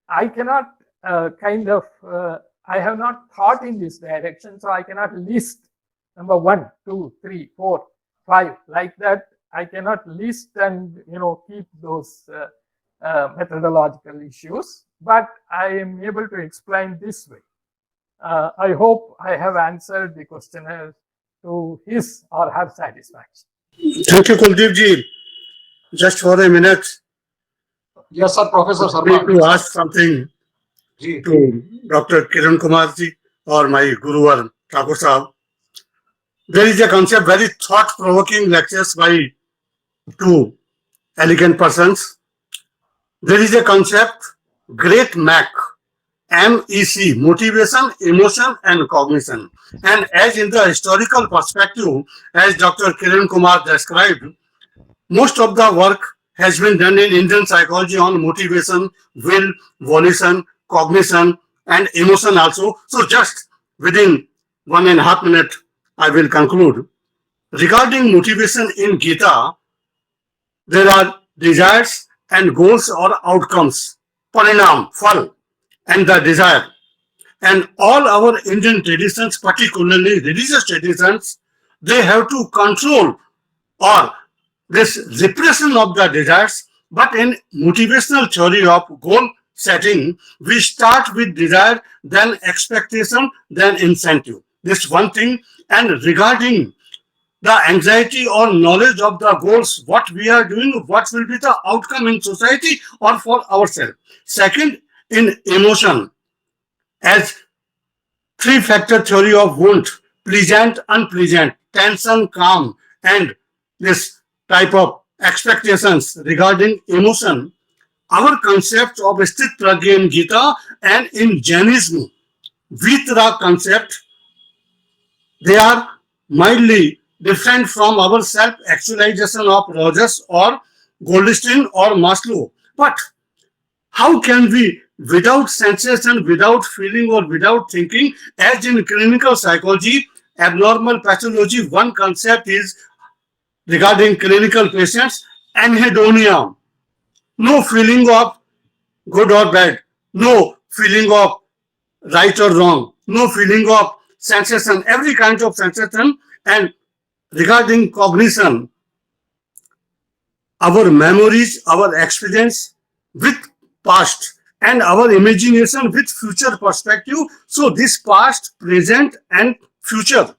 I cannot I have not thought in this direction, so I cannot list number 1, 2, 3, 4, 5 like that. I cannot list and keep those methodological issues, but I am able to explain this way. I hope I have answered the questioner to his or her satisfaction. Thank you, Kuldeep ji. Just for a minute, Yes, sir, Professor I need Sharma. to ask something Ji. to Dr. Kiran Kumar ji or my Guruvar Thakur Sahab. There is a concept, very thought-provoking lectures by two elegant persons. There is a concept, Great MEC, MEC, motivation, emotion, and cognition. And as in the historical perspective, as Dr. Kiran Kumar described, most of the work has been done in Indian psychology on motivation, will, volition, cognition, and emotion also. So just within 1.5 minutes, I will conclude. Regarding motivation in Gita, there are desires and goals or outcomes, parinam, phal, and the desire. And all our Indian traditions, particularly religious traditions, they have to control or this repression of the desires. But in motivational theory of goal setting, we start with desire, then expectation, then incentive. This one thing. And regarding the anxiety or knowledge of the goals, what we are doing, what will be the outcome in society or for ourselves. Second, in emotion, as three-factor theory of Wundt, pleasant, unpleasant, tension, calm, and this type of expectations regarding emotion, our concept of Sthit Pragya in Gita and in Jainism, Vitra concept, they are mildly different from our self-actualization of Rogers or Goldstein or Maslow. But how can we, without sensation, without feeling, or without thinking, as in clinical psychology, abnormal pathology, one concept is regarding clinical patients, anhedonia, no feeling of good or bad, no feeling of right or wrong, no feeling of sensation, every kind of sensation. And regarding cognition, our memories, our experience with past, and our imagination with future perspective. So this past, present, and future,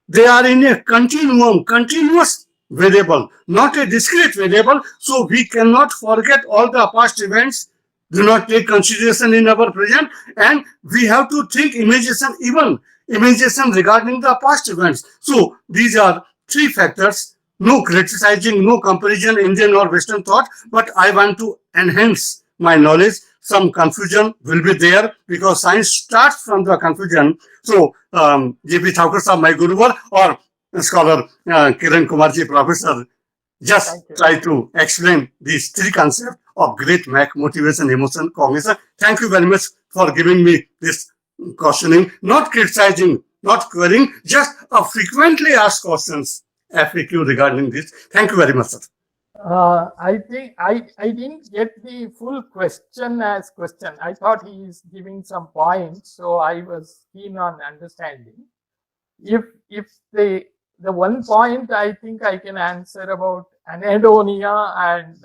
they are in a continuum, continuous variable, not a discrete variable. So we cannot forget all the past events, do not take consideration in our present, and we have to think imagination, even imagination regarding the past events. So these are three factors. No criticizing, no comparison, Indian or Western thought, but I want to enhance my knowledge. Some confusion will be there because science starts from the confusion. So, J.P. Thakur sahab, my guru, or scholar Kiran Kumarji, professor, just try to explain these three concepts of great motivation, emotion, cognition. Thank you very much for giving me this questioning, not criticizing, not querying, just a frequently asked questions, FAQ regarding this. Thank you very much, sir. I think I didn't get the full question as question. I thought he is giving some points, so I was keen on understanding. If the one point I think I can answer about anhedonia and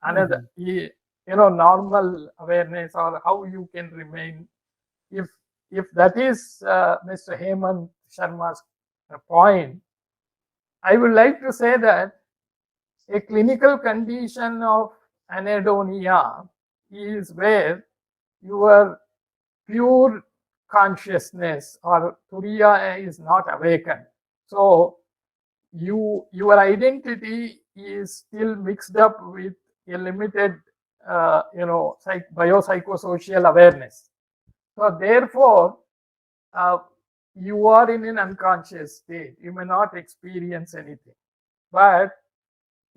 another, normal awareness, or how you can remain. If that is Mr. Hemant Sharma's point, I would like to say that a clinical condition of anhedonia is where your pure consciousness or turiya is not awakened. So your identity is still mixed up with a limited biopsychosocial awareness. So therefore you are in an unconscious state. You may not experience anything. But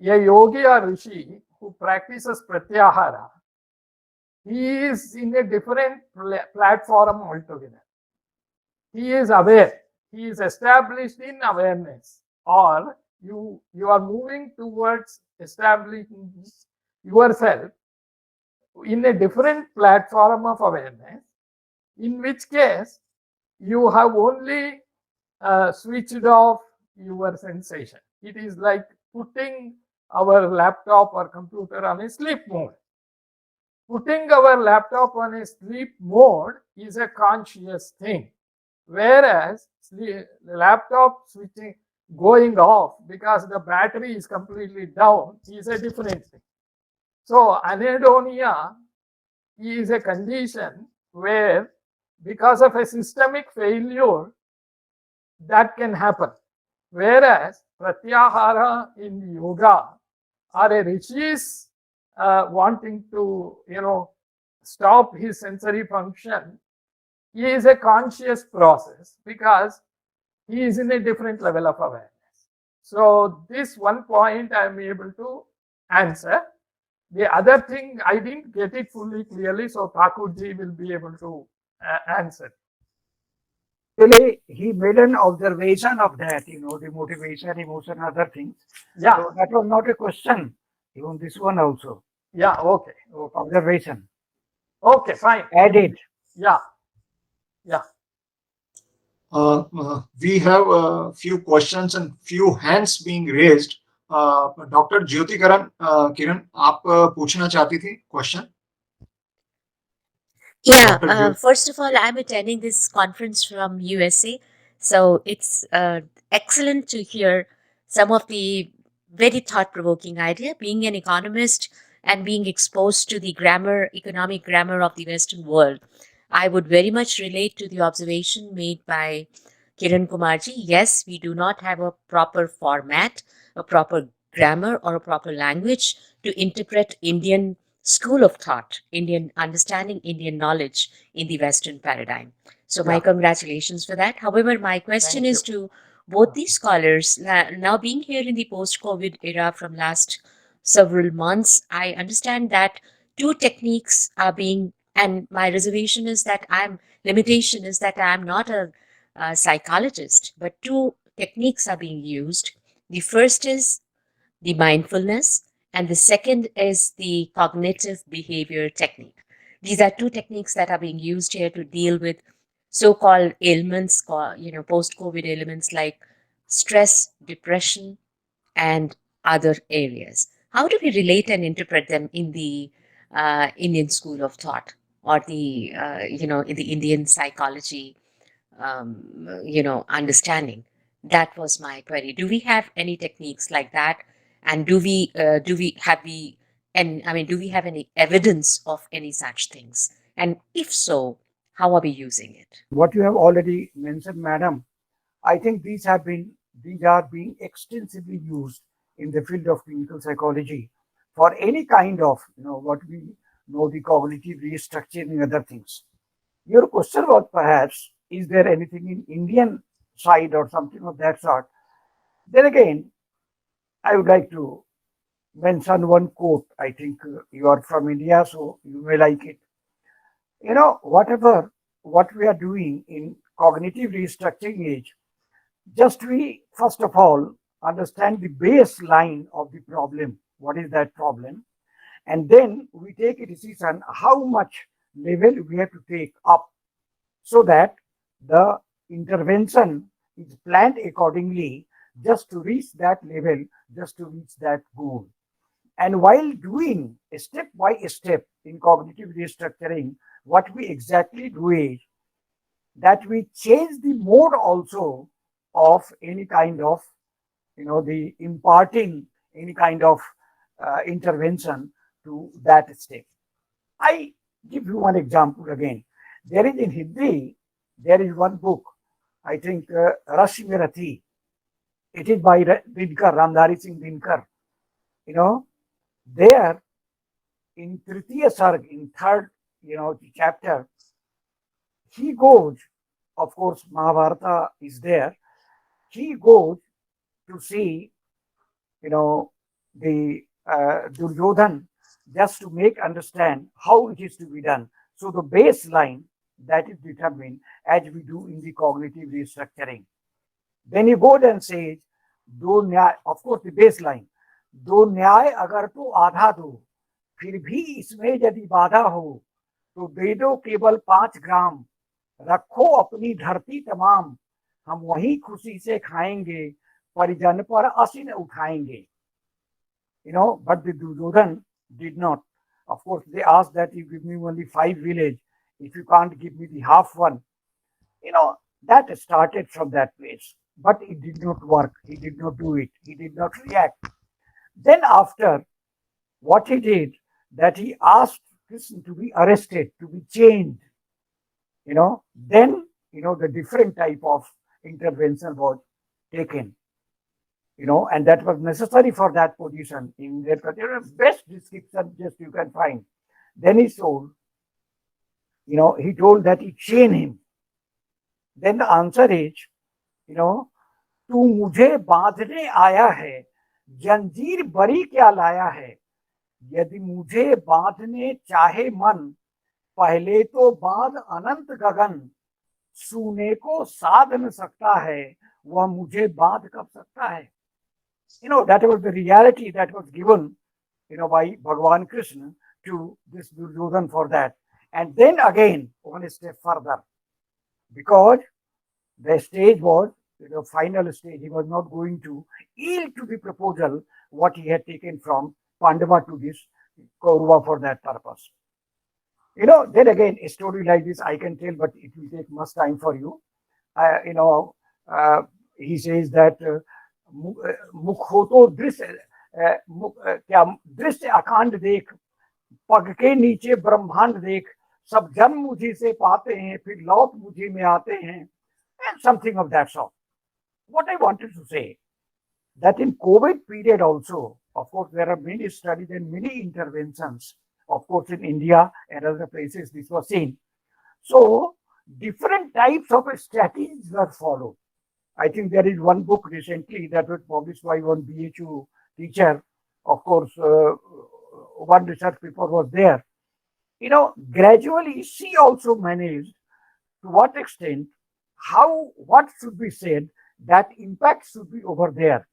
a yogi or rishi who practices pratyahara, he is in a different platform altogether. He is aware. He is established in awareness. Or you are moving towards establishing yourself in a different platform of awareness, in which case you have only switched off your sensation. It is like putting our laptop or computer on a sleep mode. Putting our laptop on a sleep mode is a conscious thing, whereas the laptop switching, going off because the battery is completely down, is a different thing. So anhedonia is a condition where, because of a systemic failure, that can happen. Whereas pratyahara in yoga, or a rishi's wanting to stop his sensory function, is a conscious process because he is in a different level of awareness. So this one point I am able to answer. The other thing I didn't get it fully clearly, so Thakurji will be able to answer. Actually, he made an observation of that, the motivation, emotion, other things. Yeah. So that was not a question. Even this one also. Yeah, okay. Observation. Okay, fine. Added. Yeah. We have a few questions and few hands being raised. Dr. Jyoti Kiran, आप पूछना चाहती थी question? Yeah, first of all, I'm attending this conference from USA. So it's excellent to hear some of the very thought-provoking idea. Being an economist and being exposed to the grammar, economic grammar of the Western world, I would very much relate to the observation made by Kiran Kumarji. Yes, we do not have a proper format, a proper grammar, or a proper language to interpret Indian school of thought, Indian understanding, Indian knowledge in the Western paradigm. So, my Yeah. congratulations for that. However, my question Thank is you. to both these scholars. Now, being here in the post COVID era from last several months, I understand that two techniques are being, and my reservation is that limitation is that I'm not a psychologist, but two techniques are being used. The first is the mindfulness, and the second is the cognitive behavior technique. These are two techniques that are being used here to deal with so-called ailments, post-COVID ailments like stress, depression, and other areas. How do we relate and interpret them in the Indian school of thought, or in the Indian psychology understanding? That was my query. Do we have any techniques like that? And do we have any evidence of any such things? And if so, how are we using it? What you have already mentioned, madam, I think these are being extensively used in the field of clinical psychology for any kind of, what we know, the cognitive restructuring and other things. Your question was perhaps, is there anything in Indian side or something of that sort? Then again, I would like to mention one quote. I think you are from India, so you may like it. What we are doing in cognitive restructuring age, just we first of all understand the baseline of the problem. What is that problem? And then we take a decision how much level we have to take up so that the intervention is planned accordingly just to reach that level, just to reach that goal. And while doing a step by step in cognitive restructuring, what we exactly do is that we change the mode also of any kind of, the imparting any kind of intervention to that step. I give you one example again. There is in Hindi, there is one book, I think, Rashi Merathi. It is by Dinkar, Ramdhari Singh Dinkar. There in Tritiya Sarg, in third, chapter, he goes, of course, Mahabharata is there. He goes to see, the Duryodhan, just to make understand how it is to be done. So the baseline that is determined as we do in the cognitive restructuring. Then he goes and says, of course, the baseline, दो न्याय अगर तो आधा दो, फिर भी इसमें यदि बाधा हो, तो दे दो केवल 5 ग्राम, रखो अपनी धरती तमाम, हम वही खुशी से खाएंगे, परिजन पर असीन उठाएंगे. But the Duryodhan did not. Of course, they asked that you give me only 5 villages, if you can't give me the half one. That started from that place. But it did not work. He did not do it. He did not react. Then after, what he did, that he asked Krishna to be arrested, to be chained. Then, the different type of intervention was taken. And that was necessary for that position. In their best description, just you can find. Then he told, he told that he chained him. Then the answer is, तू मुझे बांधने आया है, जंजीर बरी क्या लाया है, यदि मुझे बांधने चाहे मन, पहले तो बांध अनंत गगन, सूने को साध न सकता है, वह मुझे बांध कब सकता है. That was the reality that was given, by Bhagavan Krishna to this Duryodhan for that. And then again, one step further, because the stage was, final stage, he was not going to yield to the proposal what he had taken from Pandava to this Kaurava for that purpose. Then again, a story like this I can tell, but it will take much time for you. he says that मुख हो तो दृश्य क्या दृश्य अखंड देख पग के नीचे ब्रह्मांड देख सब जन्म मुझी से पाते हैं फिर लौट मुझी में आते हैं and something of that sort. What I wanted to say that in COVID period also, of course, there are many studies and many interventions. Of course, in India and other places, this was seen. So, different types of strategies were followed. I think there is one book recently that was published by one BHU teacher. Of course, one research paper was there. Gradually, she also managed to what extent, what should be said, that impact should be over there.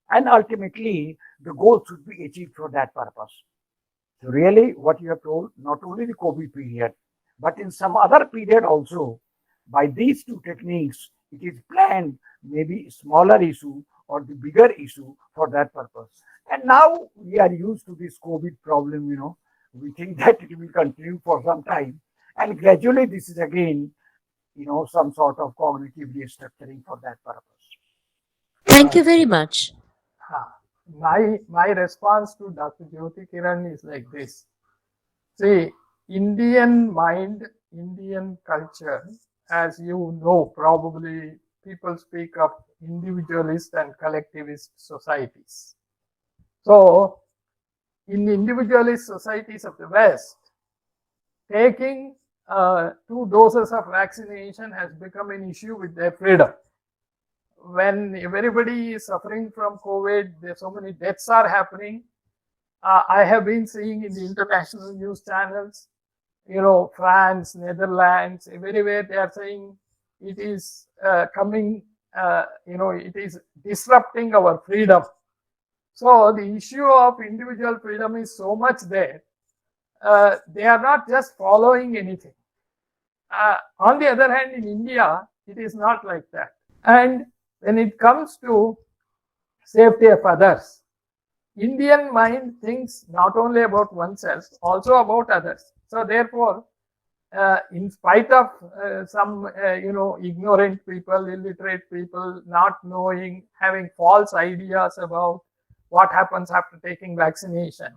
And ultimately, the goal should be achieved for that purpose. So really, what you have told, not only the COVID period, but in some other period also, by these two techniques, it is planned maybe smaller issue or the bigger issue for that purpose. And now we are used to this COVID problem, we think that it will continue for some time. And gradually this is again, some sort of cognitive restructuring for that purpose. Thank you very much. My response to Dr. Jyoti Kiran is like this. See, Indian mind, Indian culture, as you know, probably people speak of individualist and collectivist societies. So, in individualist societies of the West, taking 2 doses of vaccination has become an issue with their freedom. When everybody is suffering from COVID, there's so many deaths are happening. I have been seeing in the international news channels, France, Netherlands, everywhere they are saying it is coming, it is disrupting our freedom. So the issue of individual freedom is so much there. They are not just following anything. On the other hand, in India, it is not like that. And when it comes to safety of others, Indian mind thinks not only about oneself, also about others. So therefore, in spite of some, ignorant people, illiterate people, not knowing, having false ideas about what happens after taking vaccination,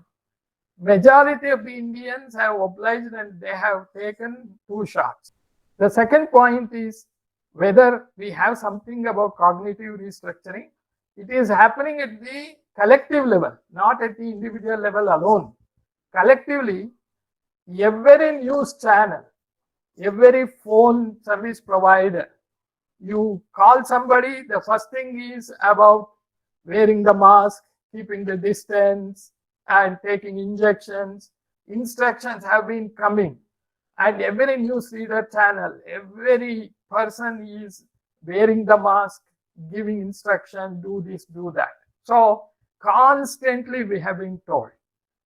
majority of the Indians have obliged and they have taken 2 shots. The second point is whether we have something about cognitive restructuring. It is happening at the collective level, not at the individual level alone. Collectively, every news channel, every phone service provider, you call somebody, the first thing is about wearing the mask, keeping the distance, and taking injections. Instructions have been coming, and every newsreader channel, every person is wearing the mask, giving instruction, do this, do that. So constantly we have been told.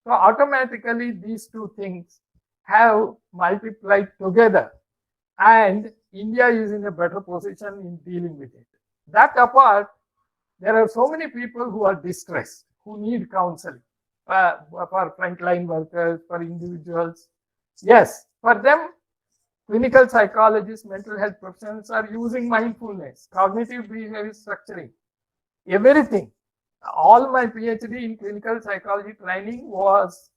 So automatically these 2 things have multiplied together, and India is in a better position in dealing with it. That apart, there are so many people who are distressed, who need counseling, for frontline workers, for individuals. Yes, for them, clinical psychologists, mental health professionals are using mindfulness, cognitive behavior structuring, everything. All my PhD in clinical psychology training was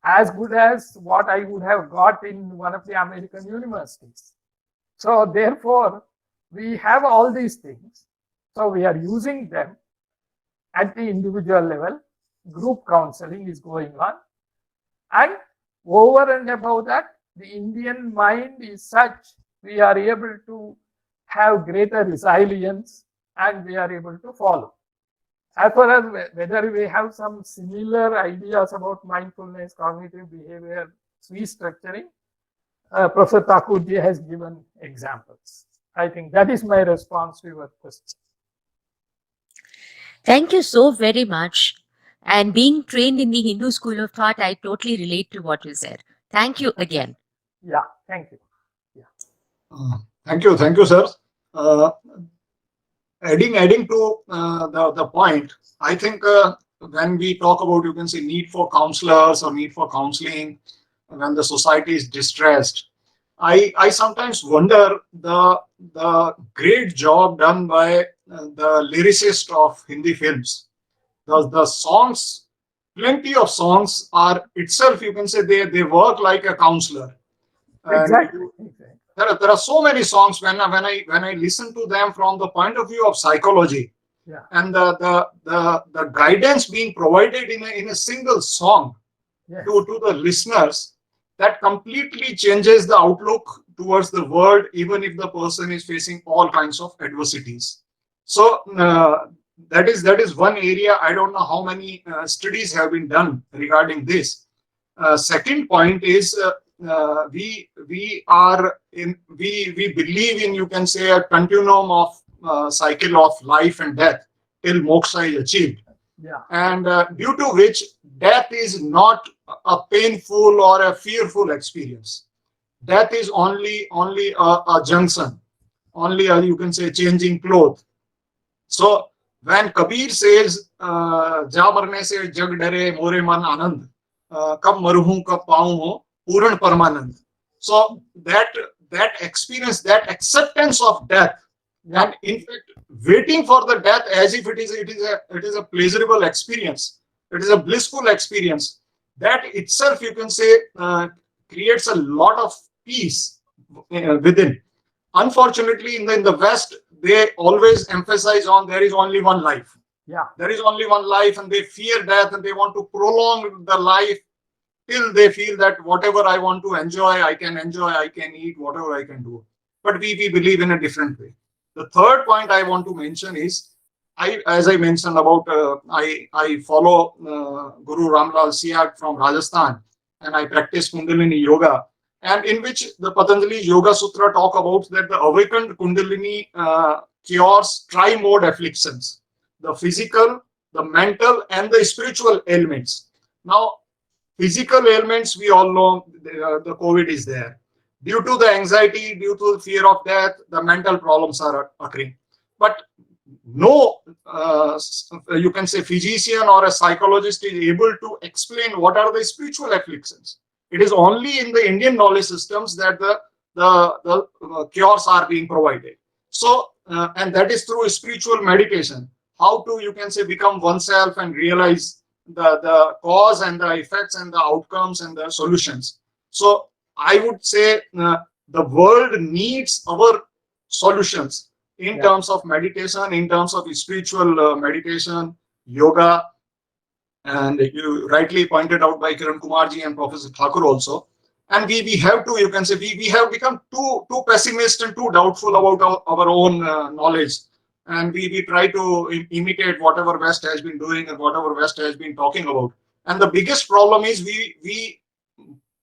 as good as what I would have got in one of the American universities. So therefore, we have all these things. So we are using them at the individual level. Group counseling is going on. And over and above that, the Indian mind is such, we are able to have greater resilience and we are able to follow. As far as whether we have some similar ideas about mindfulness, cognitive behavior, restructuring, Professor Thakurji has given examples. I think that is my response to your question. Thank you so very much. And being trained in the Hindu school of thought, I totally relate to what you said. Thank you again. Yeah, thank you. Thank you, sir. Adding to the point, I think when we talk about, you can say, need for counselors or need for counseling, when the society is distressed, I sometimes wonder the great job done by the lyricist of Hindi films. The songs, plenty of songs are itself, you can say they work like a counselor. And Exactly. there are so many songs when I listen to them from the point of view of psychology, Yeah. and the guidance being provided in a single song Yes. to the listeners, that completely changes the outlook towards the world, even if the person is facing all kinds of adversities. So that is one area. I don't know how many studies have been done regarding this. Second point is we believe in, you can say, a continuum of cycle of life and death till moksha is achieved. Yeah. And due to which death is not a painful or a fearful experience. Death is only a junction, only a, you can say, changing clothes. So when Kabir says, "Ja marne se jag dare more man anand, kab maru kab paऊं ho पूर्ण परमानंद." So that experience, that acceptance of death, Yeah. and in fact waiting for the death as if it is a pleasurable experience, it is a blissful experience, that itself, you can say, creates a lot of peace within. Unfortunately, in the West, they always emphasize on there is only one life. Yeah. There is only one life, and they fear death, and they want to prolong the life till they feel that whatever I want to enjoy, I can enjoy, I can eat, whatever I can do. But we believe in a different way. The third point I want to mention is, as I mentioned about, I follow Guru Ramlal Siag from Rajasthan, and I practice Kundalini Yoga, and in which the Patanjali Yoga Sutra talk about that the awakened Kundalini cures tri-mode afflictions: the physical, the mental, and the spiritual ailments. Now, physical ailments, we all know the COVID is there. Due to the anxiety, due to the fear of death, the mental problems are occurring. But no, you can say, physician or a psychologist is able to explain what are the spiritual afflictions. It is only in the Indian knowledge systems that the cures are being provided. So, and that is through spiritual meditation. How to, you can say, become oneself and realize the cause and the effects and the outcomes and the solutions. So I would say the world needs our solutions in terms of meditation, in terms of spiritual meditation, yoga, and you rightly pointed out by Kiran Kumarji and Professor Thakur also. And we have to, you can say, we have become too pessimist and too doubtful about our own knowledge. And we try to imitate whatever West has been doing and whatever West has been talking about. And the biggest problem is we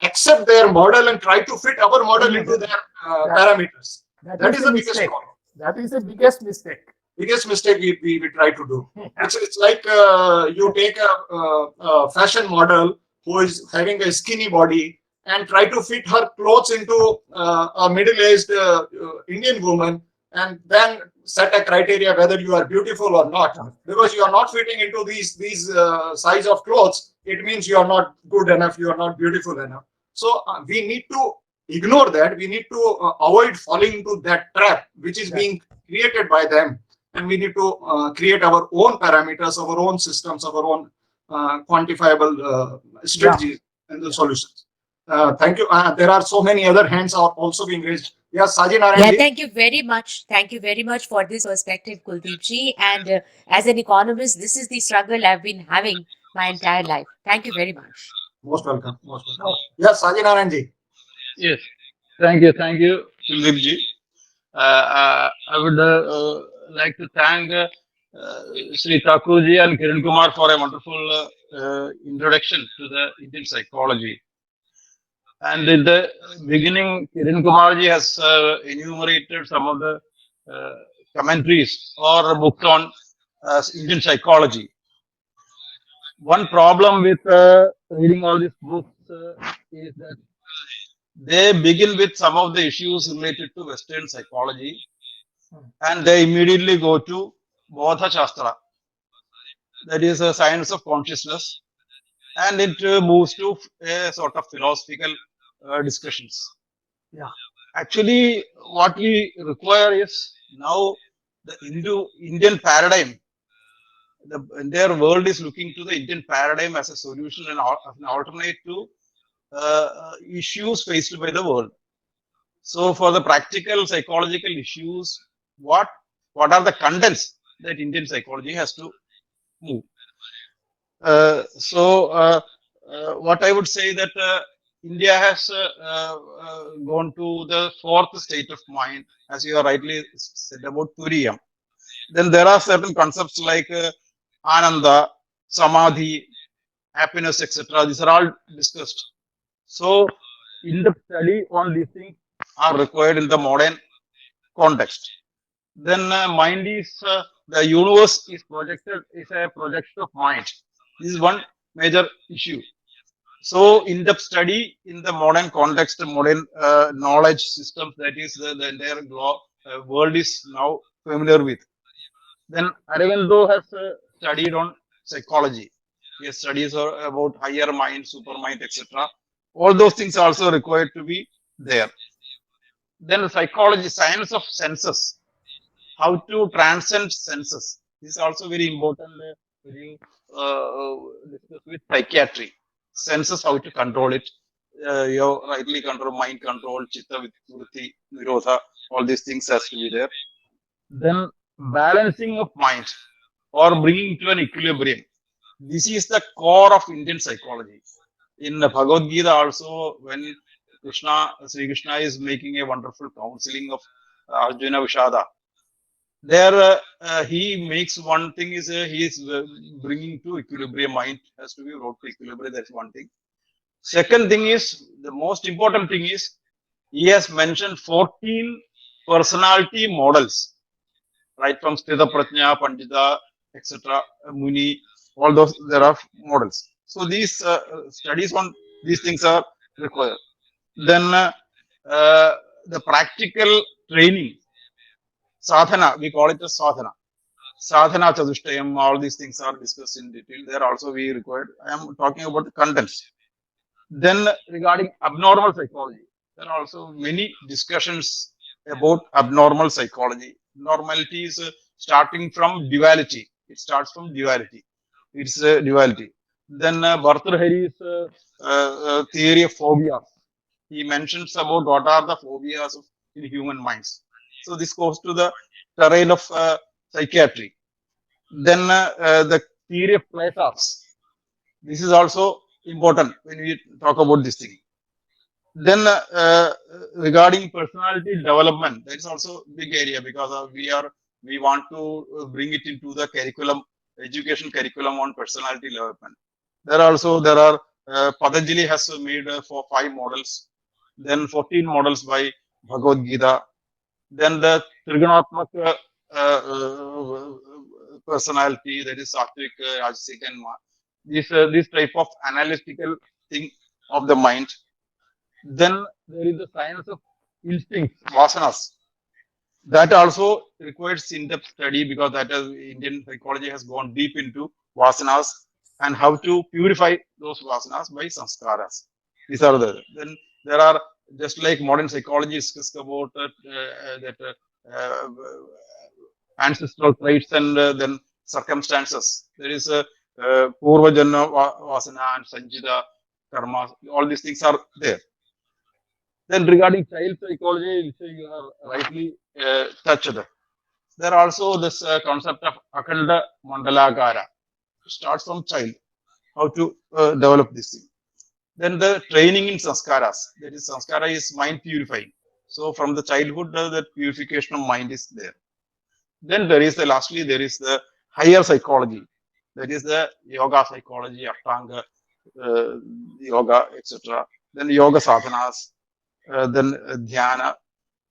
accept their model and try to fit our model into their parameters. That is the biggest problem. That is the biggest mistake. Biggest mistake we try to do. It's like you take a fashion model who is having a skinny body and try to fit her clothes into a middle-aged Indian woman, and then set a criteria whether you are beautiful or not. Because you are not fitting into these size of clothes, it means you are not good enough, you are not beautiful enough. So we need to ignore that. We need to avoid falling into that trap which is being created by them, and we need to create our own parameters, our own systems, our own quantifiable strategies and the solutions. Thank you. There are so many other hands are also being raised. Yes, Sajin Yeah, Narayan ji. thank you very much. Thank you very much for this perspective, Kuldeep ji. And as an economist, this is the struggle I've been having my entire life. Thank you very much. Most welcome. Most welcome. Yes, Sajin Narayan ji. Yes, thank you, Kuldeep ji. I would like to thank Sri Thakur ji and Kiran Kumar for a wonderful introduction to the Indian psychology. And in the beginning, Kiran Kumar ji has enumerated some of the commentaries or books on Indian psychology. One problem with reading all these books is that they begin with some of the issues related to Western psychology, and they immediately go to Bodha Shastra, that is a science of consciousness, and it moves to a sort of philosophical discussions. Yeah. Actually, what we require is now the Indian paradigm, the entire world is looking to the Indian paradigm as a solution and an alternate to issues faced by the world. So for the practical psychological issues, what are the contents that Indian psychology has to move? What I would say that India has gone to the fourth state of mind, as you are rightly said about Turiyam. Then there are certain concepts like Ananda, Samadhi, happiness, etc. These are all discussed. So, in-depth study on these things are required in the modern context. Then mind is the universe is a projection of mind. This is one major issue. So, in-depth study in the modern context, modern knowledge systems, that is the entire world is now familiar with. Then Aravindo has studied on psychology. He has studies about higher mind, supermind, etc. All those things are also required to be there. Then psychology, science of senses, how to transcend senses. This is also very important when you discuss with psychiatry. Senses, how to control it. You rightly control mind control, chitta, vritti, nirodha. All these things has to be there. Then balancing of mind or bringing to an equilibrium. This is the core of Indian psychology. In Bhagavad Gita also, when Sri Krishna is making a wonderful counseling of Arjuna Vishada, there he makes one thing is he is bringing to equilibrium. Mind has to be brought to equilibrium. That's one thing. Second thing is, the most important thing is, he has mentioned 14 personality models, right from Sthita Prajna, Pandita, etc., Muni, all those, there are models. So these studies on these things are required. Then the practical training, sadhana, we call it as sadhana chadushtayam, all these things are discussed in detail. There also we required. I am talking about the contents. Then regarding abnormal psychology, there are also many discussions about abnormal psychology. Normality is starting from duality. It starts from duality. It's duality. Then Bhartrhari's theory of phobias. He mentions about what are the phobias in human minds. So this goes to the terrain of psychiatry. Then the theory of pleasures. This is also important when we talk about this thing. Then regarding personality development, that is also big area because we want to bring it into the curriculum, education curriculum on personality development. There are Patanjali has made for 5 models, then 14 models by Bhagavad Gita, then the Trigonatmaka personality, that is Sattvic, Rajasic, and this type of analytical thing of the mind. Then there is the science of instincts, vasanas. That also requires in-depth study because that is, Indian psychology has gone deep into vasanas and how to purify those vasanas by sanskaras. These are then there are, just like modern psychology discussed about that ancestral traits and then circumstances. There is a Purva Janma Vasana and Sanjita Karma. All these things are there. Then regarding child psychology, you have rightly touched. There are also this concept of Akhanda Mandalakara. Starts from child, how to develop this thing. Then the training in sanskaras. That is, sanskara is mind purifying. So from the childhood, the purification of mind is there. Then there is lastly, there is the higher psychology. That is the yoga psychology, Ashtanga yoga, etc. Then yoga sadhanas, then dhyana.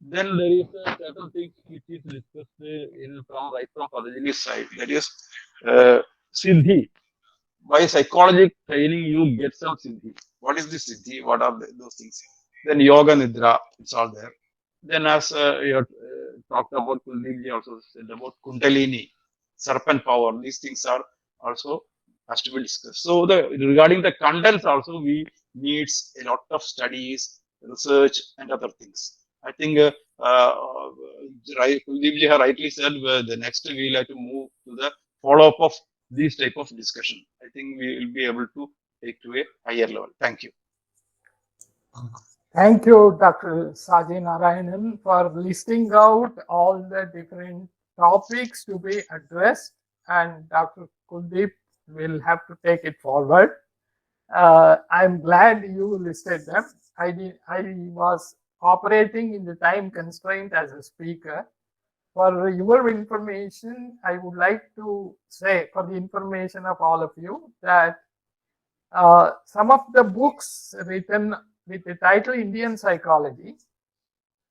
Then there is a certain thing which is discussed right from Patanjali's side. That is siddhi. By psychological training, you get some siddhi. What is this siddhi? What are those things? Then yoga nidra, it's all there. Then as you talked about, Kuldeep also said about kundalini, serpent power. These things are also has to be discussed. So regarding the contents also, we needs a lot of studies, research, and other things. I think Kuldeep ji have rightly said, the next we'll have to move to the follow-up of these type of discussion. I think we will be able to take to a higher level. Thank you. Thank you, Dr. Saji Narayanan, for listing out all the different topics to be addressed, and Dr. Kuldeep will have to take it forward. I'm glad you listed them. I was operating in the time constraint as a speaker. For your information, I would like to say, for the information of all of you, that some of the books written with the title Indian Psychology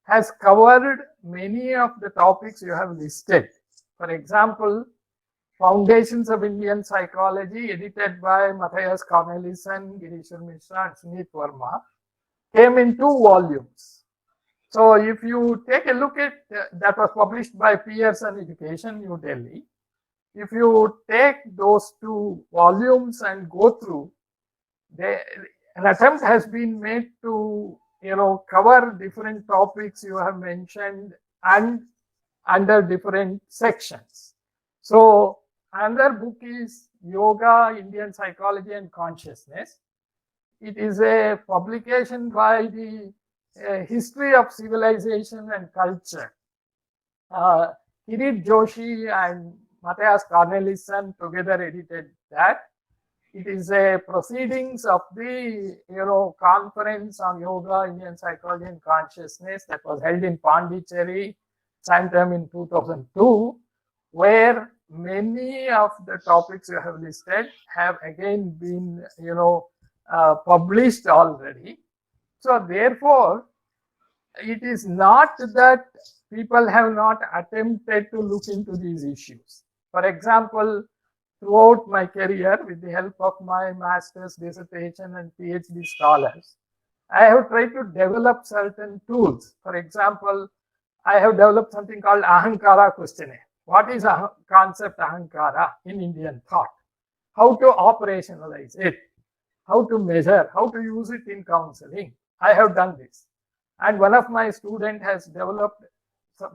has covered many of the topics you have listed. For example, Foundations of Indian Psychology, edited by Matthias Cornelissen, Girishwar Mishra, and Sunit Verma, came in 2 volumes. So if you take a look at that, was published by Pearson Education, New Delhi. If you take those 2 volumes and go through, an attempt has been made to cover different topics you have mentioned and under different sections. So another book is Yoga, Indian Psychology and Consciousness. It is a publication by the History of Civilization and Culture. Kirit Joshi and Matthias Cornelissen together edited that. It is a proceedings of the conference on yoga, Indian psychology and consciousness that was held in Pondicherry sometime in 2002, where many of the topics you have listed have again been published already. So therefore, it is not that people have not attempted to look into these issues. For example, throughout my career, with the help of my master's dissertation and PhD scholars, I have tried to develop certain tools. For example, I have developed something called Ahankara questionnaire. What is a concept Ahankara in Indian thought? How to operationalize it? How to measure? How to use it in counseling? I have done this. And one of my students has developed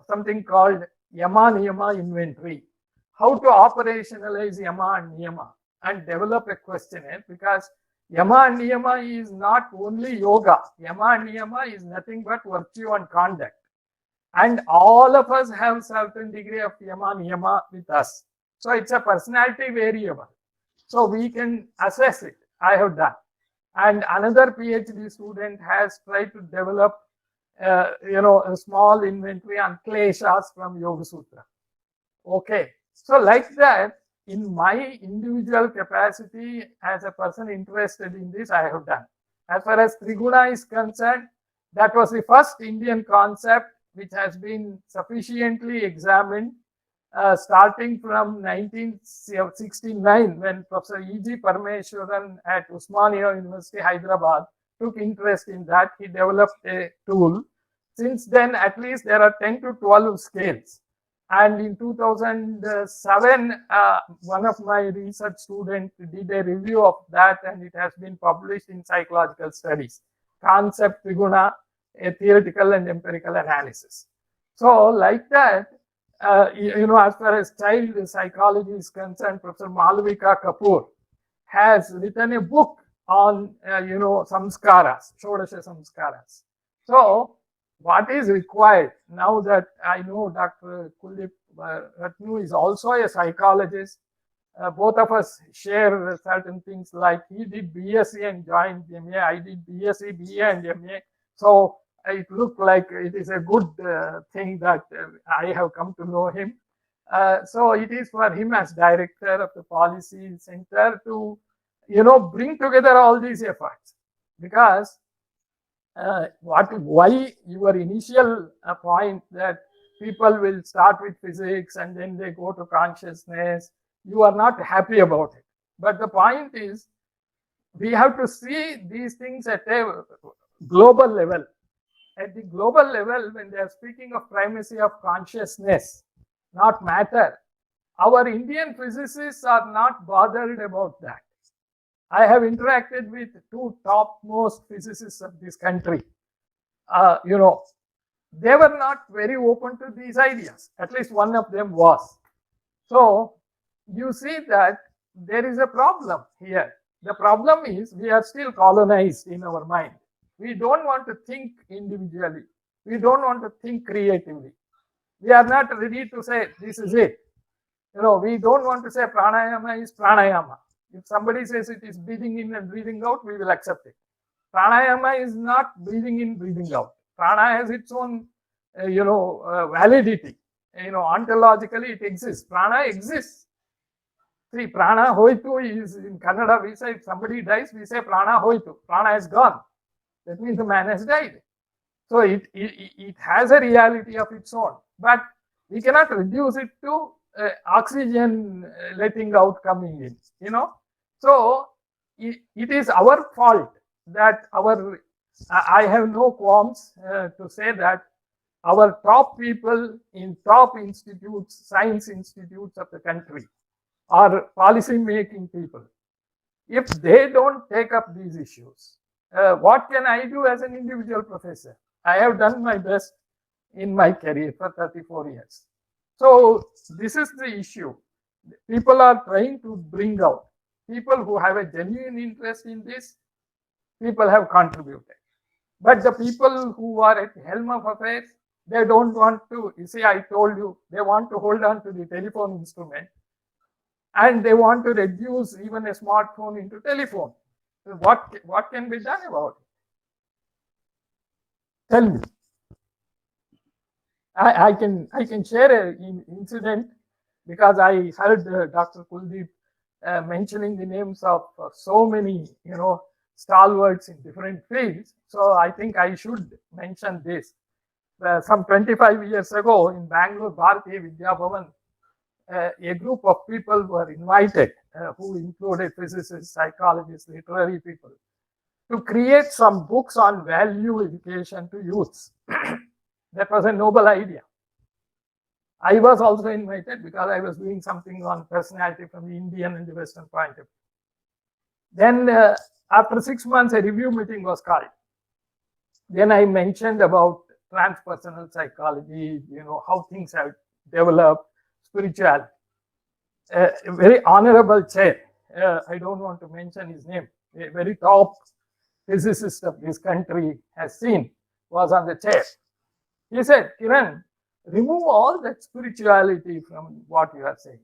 something called Yama Niyama inventory. How to operationalize Yama and Niyama and develop a questionnaire, because Yama and Niyama is not only yoga. Yama and Niyama is nothing but virtue and conduct. And all of us have certain degree of Yama Niyama with us. So it's a personality variable. So we can assess it. I have done. And another PhD student has tried to develop a small inventory on kleshas from Yoga Sutra. Okay. So like that, in my individual capacity as a person interested in this, I have done. As far as Triguna is concerned, that was the first Indian concept which has been sufficiently examined starting from 1969, when Professor E.G. Parmeshwaran at Usmania University, Hyderabad, took interest in that. He developed a tool. Since then, at least there are 10 to 12 scales. And in 2007, one of my research students did a review of that, and it has been published in Psychological Studies. Concept Triguna, a theoretical and empirical analysis. So like that, as far as child psychology is concerned, Professor Malavika Kapoor has written a book on, samskaras, Shodasha samskaras. So what is required, now that I know Dr. Kuldeep Ratnu is also a psychologist, both of us share certain things, like he did BSc and joined MA, I did BSc, BA and MA. So it looked like it is a good thing that I have come to know him. So it is for him as director of the policy center to, bring together all these efforts, because why your initial point that people will start with physics and then they go to consciousness, you are not happy about it. But the point is, we have to see these things at a global level. At the global level, when they are speaking of primacy of consciousness, not matter, our Indian physicists are not bothered about that. I have interacted with 2 topmost physicists of this country. they were not very open to these ideas. At least one of them was. So you see that there is a problem here. The problem is we are still colonized in our mind. We don't want to think individually. We don't want to think creatively. We are not ready to say this is it. We don't want to say pranayama is pranayama. If somebody says it is breathing in and breathing out, we will accept it. Pranayama is not breathing in, breathing out. Prana has its own, validity. Ontologically it exists. Prana exists. See, prana hoitu is in Kannada. We say if somebody dies, we say prana hoitu. Prana is gone. That means the man has died. So it has a reality of its own, but we cannot reduce it to oxygen letting out coming in. So it is our fault that I have no qualms to say that our top people in top institutes, science institutes of the country, or policy making people, if they don't take up these issues, what can I do as an individual professor? I have done my best in my career for 34 years. So this is the issue. People are trying to bring out. People who have a genuine interest in this, people have contributed. But the people who are at the helm of affairs, they don't want to, you see, I told you, they want to hold on to the telephone instrument, and they want to reduce even a smartphone into telephone. So what can be done about it? Tell me. I can share an incident because I heard Dr. Kuldeep mentioning the names of so many, stalwarts in different fields. So I think I should mention this. Some 25 years ago in Bangalore, Bharatiya Vidya Bhavan, a group of people were invited, who included physicists, psychologists, literary people, to create some books on value education to youths. That was a noble idea. I was also invited because I was doing something on personality from the Indian and the Western point of view. Then after 6 months, a review meeting was called. Then I mentioned about transpersonal psychology, how things have developed, spirituality. A very honorable chair, I don't want to mention his name, a very top physicist of this country has seen, was on the chair. He said, Kiran, remove all that spirituality from what you are saying.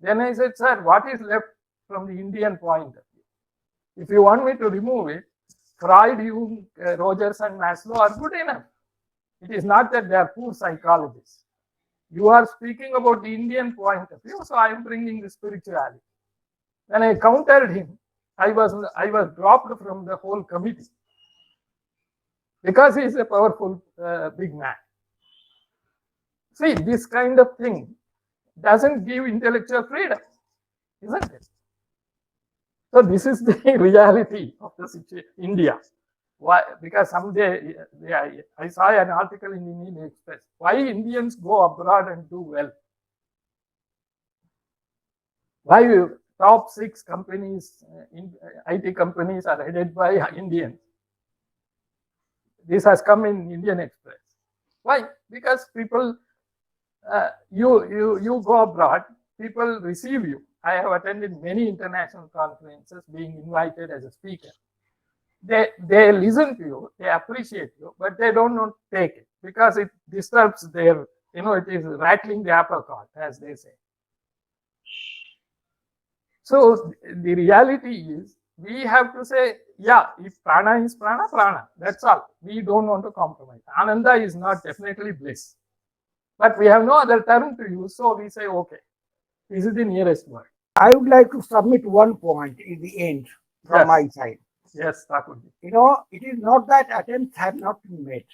Then I said, sir, what is left from the Indian point of view? If you want me to remove it, Freud, Jung, Rogers and Maslow are good enough. It is not that they are poor psychologists. You are speaking about the Indian point of view, so I am bringing the spirituality. When I countered him, I was dropped from the whole committee because he is a powerful big man. See, this kind of thing doesn't give intellectual freedom, isn't it? So this is the reality of the situation, India. Why? Because someday I saw an article in Indian Express. Why Indians go abroad and do well? Why top 6 companies, IT companies are headed by Indians? This has come in Indian Express. Why? Because people, you go abroad, people receive you. I have attended many international conferences, being invited as a speaker. They listen to you, they appreciate you, but they don't want to take it because it disturbs their, it is rattling the apple cart, as they say. So the reality is, we have to say, yeah, if prana is prana, prana. That's all. We don't want to compromise. Ananda is not definitely bliss. But we have no other term to use, so we say, okay, this is the nearest word. I would like to submit one point in the end from my side. Yes, Thakurji. It is not that attempts have not been made.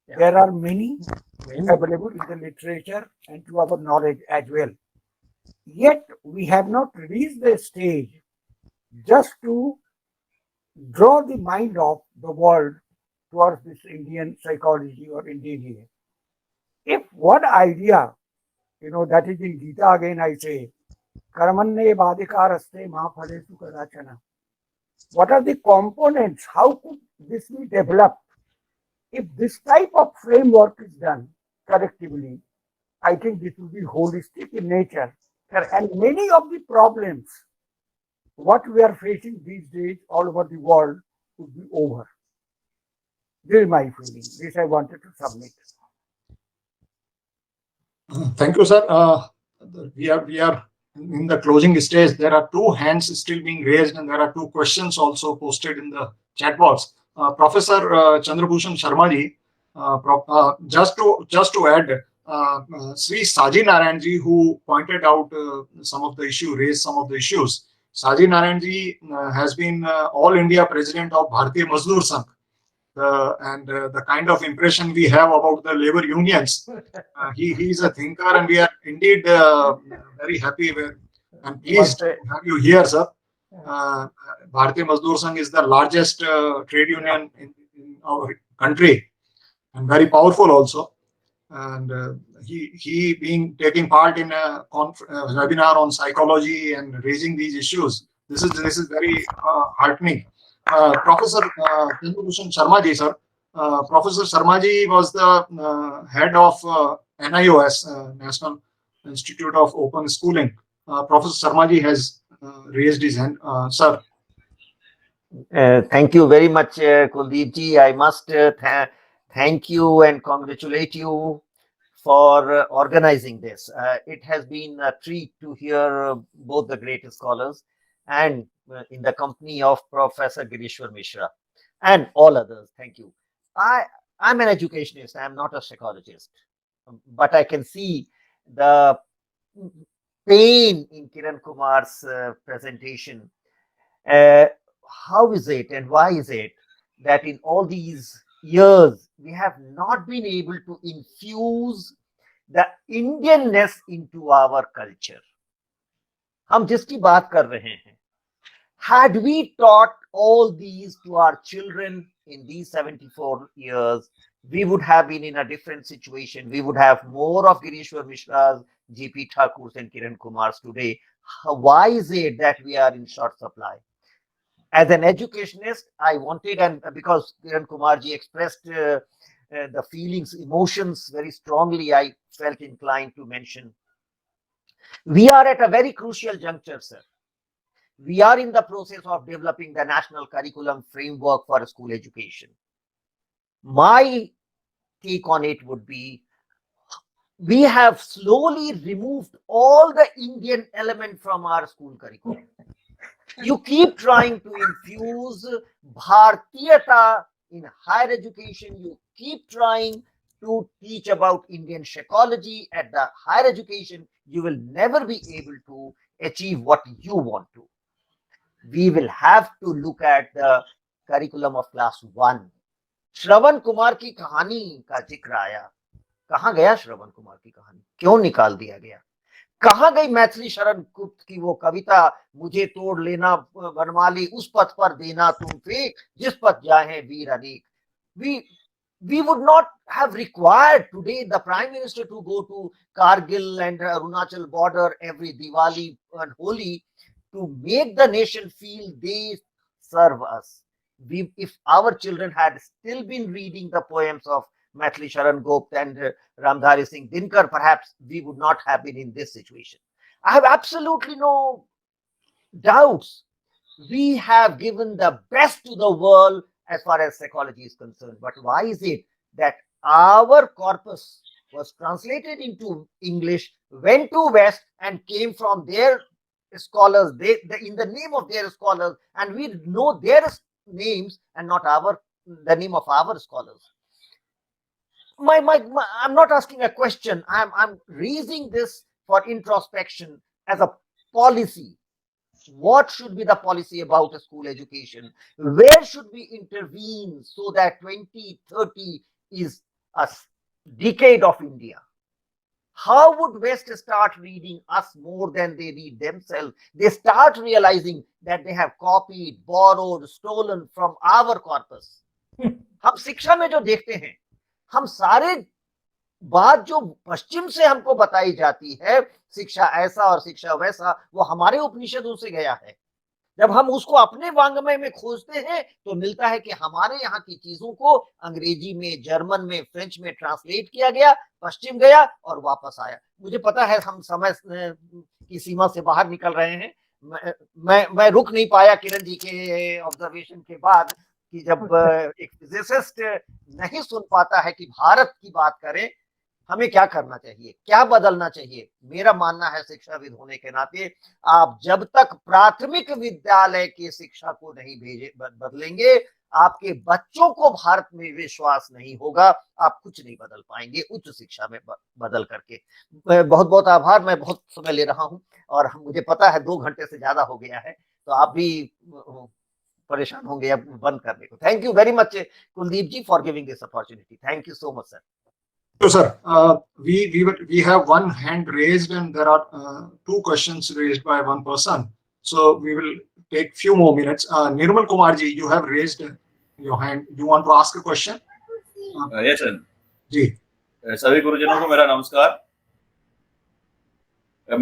Yeah. There are many available in the literature and to our knowledge as well. Yet we have not reached the stage just to draw the mind of the world towards this Indian psychology or Indian. If one idea, that is in Gita again I say, Karmanne badikaraste ma phalesu kadachana. What are the components? How could this be developed? if this type of framework is done collectively, I think this will be holistic in nature. And many of the problems what we are facing these days all over the world would be over. This is my feeling. This I wanted to submit. Thank you, sir. We are in the closing stage. There are 2 hands still being raised, and there are 2 questions also posted in the chat box. Professor Chandrabhushan Sharma ji, just to add, Sri Saji Narayan ji, who pointed out some of the raised some of the issues. Saji Narayan ji has been All India President of Bharatiya Mazdoor Sangh. And the kind of impression we have about the labor unions, he is a thinker, and we are indeed very happy and pleased to have you here, sir. Bharatiya Mazdoor Sangh is the largest trade union in our country, and very powerful also. And he being taking part in a webinar on psychology and raising these issues. This is very heartening. Professor Chandrabhushan Sharma ji, sir. Professor Sharma ji was the head of NIOS, National Institute of Open Schooling. Professor Sharma ji has raised his hand. Sir. Thank you very much, Kuldeep ji. I must thank you and congratulate you for organizing this. It has been a treat to hear both the great scholars and in the company of Professor Girishwar Mishra and all others. Thank you. I'm an educationist. I'm not a psychologist, but I can see the pain in Kiran Kumar's presentation. How is it and why is it that in all these years we have not been able to infuse the Indianness into our culture? हम जिसकी बात कर रहे हैं, had we taught all these to our children in these 74 years, we would have been in a different situation. We would have more of Girishwar Mishra's, G.P. Thakur's and Kiran Kumar's today. Why is it that we are in short supply? As an educationist, I wanted, and because Kiran Kumarji expressed the feelings, emotions very strongly, I felt inclined to mention. We are at a very crucial juncture, sir. We are in the process of developing the national curriculum framework for school education. My take on it would be, we have slowly removed all the Indian element from our school curriculum. You keep trying to infuse Bhartiyata in higher education. You keep trying to teach about Indian psychology at the higher education. You will never be able to achieve what you want to. We will have to look at the curriculum of class 1. Shravan Kumar की कहानी का जिक्र आया. कहाँ गया श्रवण कुमार की कहानी? क्यों निकाल दिया गया? कहाँ गई मैथिली शरण गुप्त की वो कविता, मुझे तोड़ लेना वनमाली, उस पथ पर देना तुम फेंक, जिस पथ जाए वीर अनेक. We would not have required today the Prime Minister to go to Kargil and Arunachal border every Diwali and Holi to make the nation feel they serve us. If our children had still been reading the poems of Maithili Sharan Gupta and Ramdhari Singh Dinkar, perhaps we would not have been in this situation. I have absolutely no doubts. We have given the best to the world as far as psychology is concerned. But why is it that our corpus was translated into English, went to West and came from their scholars, in the name of their scholars, and we know their names and not the name of our scholars? I'm not asking a question. I'm raising this for introspection as a policy. What should be the policy about a school education? Where should we intervene so that 2030 is a decade of India? How would West start reading us more than they read themselves? They start realizing that they have copied, borrowed, stolen from our corpus. हम शिक्षा में जो देखते हैं, हम सारे बात जो पश्चिम से हमको बताई जाती है, शिक्षा ऐसा और शिक्षा वैसा, वो हमारे उपनिषदों से गया है. जब हम उसको अपने वांग्मय में खोजते हैं तो मिलता है कि हमारे यहाँ की चीजों को अंग्रेजी में, जर्मन में, फ्रेंच में ट्रांसलेट किया गया, पश्चिम गया और वापस आया। मुझे पता है हम समय की सीमा से बाहर निकल रहे हैं। मैं रुक नहीं पाया किरण जी के ऑब्जर्वेशन के बाद कि जब एक फिजिसिस्ट नहीं सुन पाता है कि भारत की बात करें, हमें क्या करना चाहिए, क्या बदलना चाहिए। मेरा मानना है शिक्षाविद होने के नाते आप जब तक प्राथमिक विद्यालय की शिक्षा को नहीं बदलेंगे, आपके बच्चों को भारत में विश्वास नहीं होगा, आप कुछ नहीं बदल पाएंगे उच्च शिक्षा में बदल करके। बहुत बहुत आभार। मैं बहुत समय ले रहा हूं और मुझे पता है 2 घंटे से ज्यादा हो गया है, तो आप भी परेशान होंगे अब बंद करने को। Thank you very much Kuldeep ji for giving this opportunity. Thank you so much sir. So, sir, we have one hand raised and there are 2 questions raised by one person. So we will take few more minutes. Nirmal Kumar ji, you have raised your hand. You want to ask a question? Yes, sir. जी सभी गुरुजनों को मेरा नमस्कार।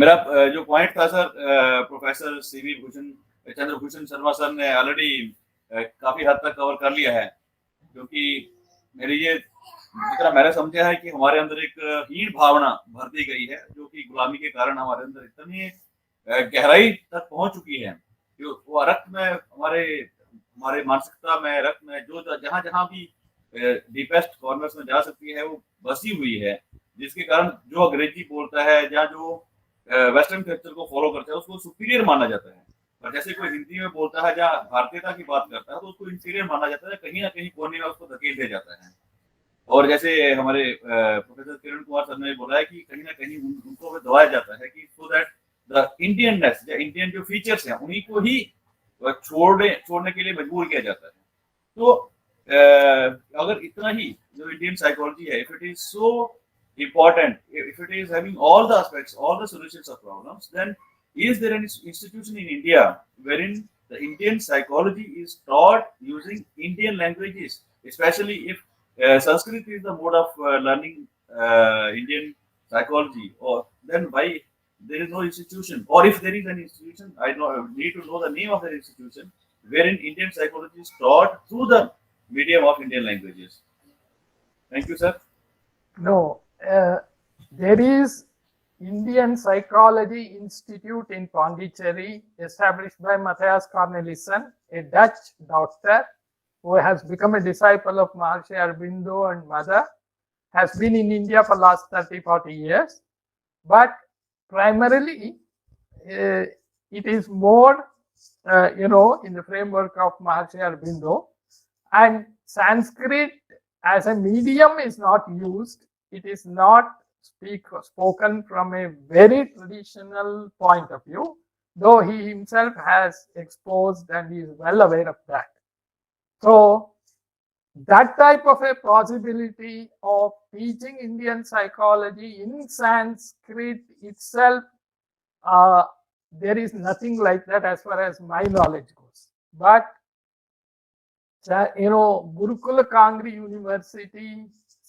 मेरा जो point था sir, professor CV Chandrabhushan Sharma sir ने already काफी हद तक कवर कर लिया है, क्योंकि मेरी ये जितना मैंने समझा है कि हमारे अंदर एक हीन भावना भर दी गई है, जो कि गुलामी के कारण हमारे अंदर इतनी गहराई तक पहुंच चुकी है कि वो रक्त में हमारे मानसिकता में, रक्त में जो जहां जहां भी डीपेस्ट कॉर्नर्स में जा सकती है वो बसी हुई है, जिसके कारण जो अंग्रेजी बोलता है या जो वेस्टर्न कल्चर को फॉलो करता है उसको सुपीरियर माना जाता है, और जैसे कोई हिंदी में बोलता है या भारतीयता की बात करता है तो उसको इंफीरियर माना जाता है, कहीं ना कहीं कोने में उसको धकेल दिया जाता है। और जैसे हमारे प्रोफेसर किरण कुमार सर ने बोला है कि कहीं ना कहीं उनको दबाया जाता है कि सो दैट द इंडियननेस या इंडियन जो फीचर्स हैं उन्हीं को ही छोड़ने के लिए मजबूर किया जाता है। तो अगर इतना ही जो इंडियन साइकोलॉजी है, if it is so important, if it is having all the aspects, all the solutions of problems, then is there any institution in India wherein the Indian psychology is taught using Indian languages, especially if Sanskrit is the mode of learning Indian psychology, or then why there is no institution, or if there is an institution, I need to know the name of the institution wherein Indian psychology is taught through the medium of Indian languages. Thank you, sir. No. There is Indian Psychology Institute in Pondicherry, established by Matthias Cornelissen, a Dutch doctor who has become a disciple of Maharishi Aurobindo and Mother, has been in India for the last 30-40 years. But primarily, it is more, in the framework of Maharishi Aurobindo. And Sanskrit as a medium is not used. It is not spoken from a very traditional point of view, though he himself has exposed and he is well aware of that. So that type of a possibility of teaching Indian psychology in Sanskrit itself, there is nothing like that as far as my knowledge goes. But Gurukula Kangri University,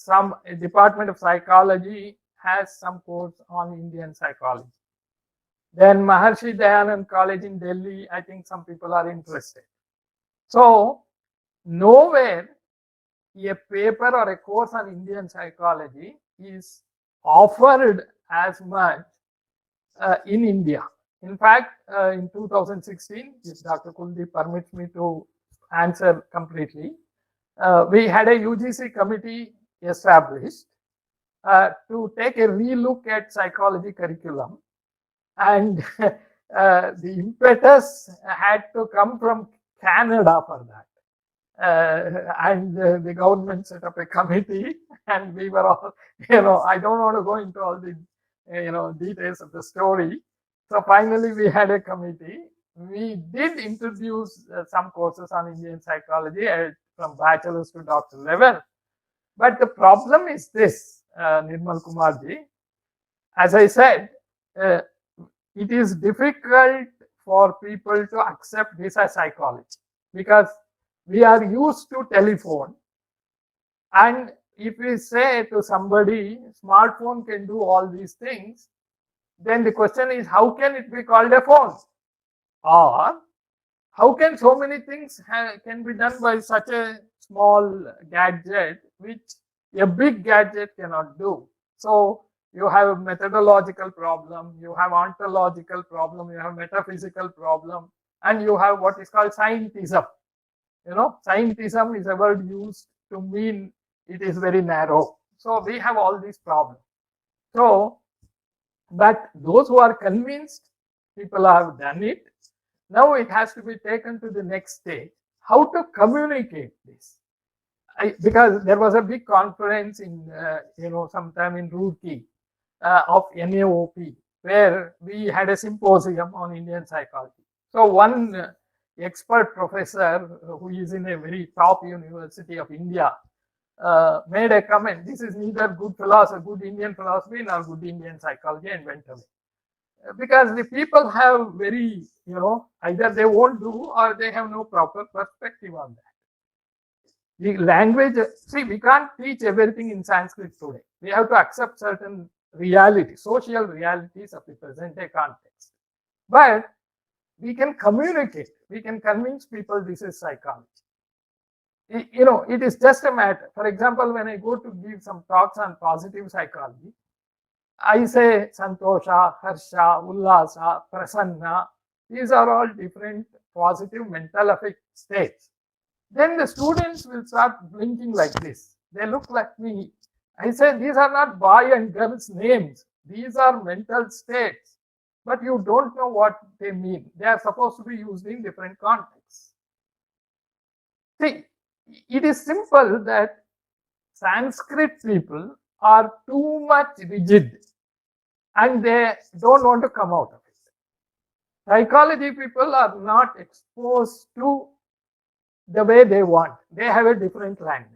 a department of psychology, has some course on Indian psychology. Then Maharshi Dayanand College in Delhi, I think some people are interested. So nowhere a paper or a course on Indian psychology is offered as much in India. In fact, in 2016, if Dr. Kuldeep permits me to answer completely, we had a UGC committee established to take a relook at psychology curriculum, and the impetus had to come from Canada for that. And the government set up a committee, and we were all, I don't want to go into all the, details of the story. So finally, we had a committee. We did introduce some courses on Indian psychology from bachelor's to doctoral level. But the problem is this, Nirmal Kumarji. As I said, it is difficult for people to accept this as psychology because we are used to telephone. And if we say to somebody, smartphone can do all these things, then the question is, how can it be called a phone? Or how can so many things can be done by such a small gadget, which a big gadget cannot do? So you have a methodological problem, you have ontological problem, you have metaphysical problem, and you have what is called scientism. Scientism is a word used to mean it is very narrow. So we have all these problems. So, but those who are convinced, people have done it. Now it has to be taken to the next stage. How to communicate this? Because there was a big conference in, sometime in Roorkee of NAOP, where we had a symposium on Indian psychology. So one expert professor who is in a very top university of India made a comment, this is neither good philosophy, good Indian philosophy, nor good Indian psychology, and went away. Because the people have very, either they won't do or they have no proper perspective on that. The language, see, we can't teach everything in Sanskrit today. We have to accept certain realities, social realities of the present day context. But we can communicate, we can convince people this is psychology. It is just a matter. For example, when I go to give some talks on positive psychology, I say Santosha, Harsha, Ullasa, Prasanna. These are all different positive mental affect states. Then the students will start blinking like this. They look like me. I say these are not boy and girls' names. These are mental states. But you don't know what they mean. They are supposed to be used in different contexts. See, it is simple that Sanskrit people are too much rigid and they don't want to come out of it. Psychology people are not exposed to the way they want. They have a different language.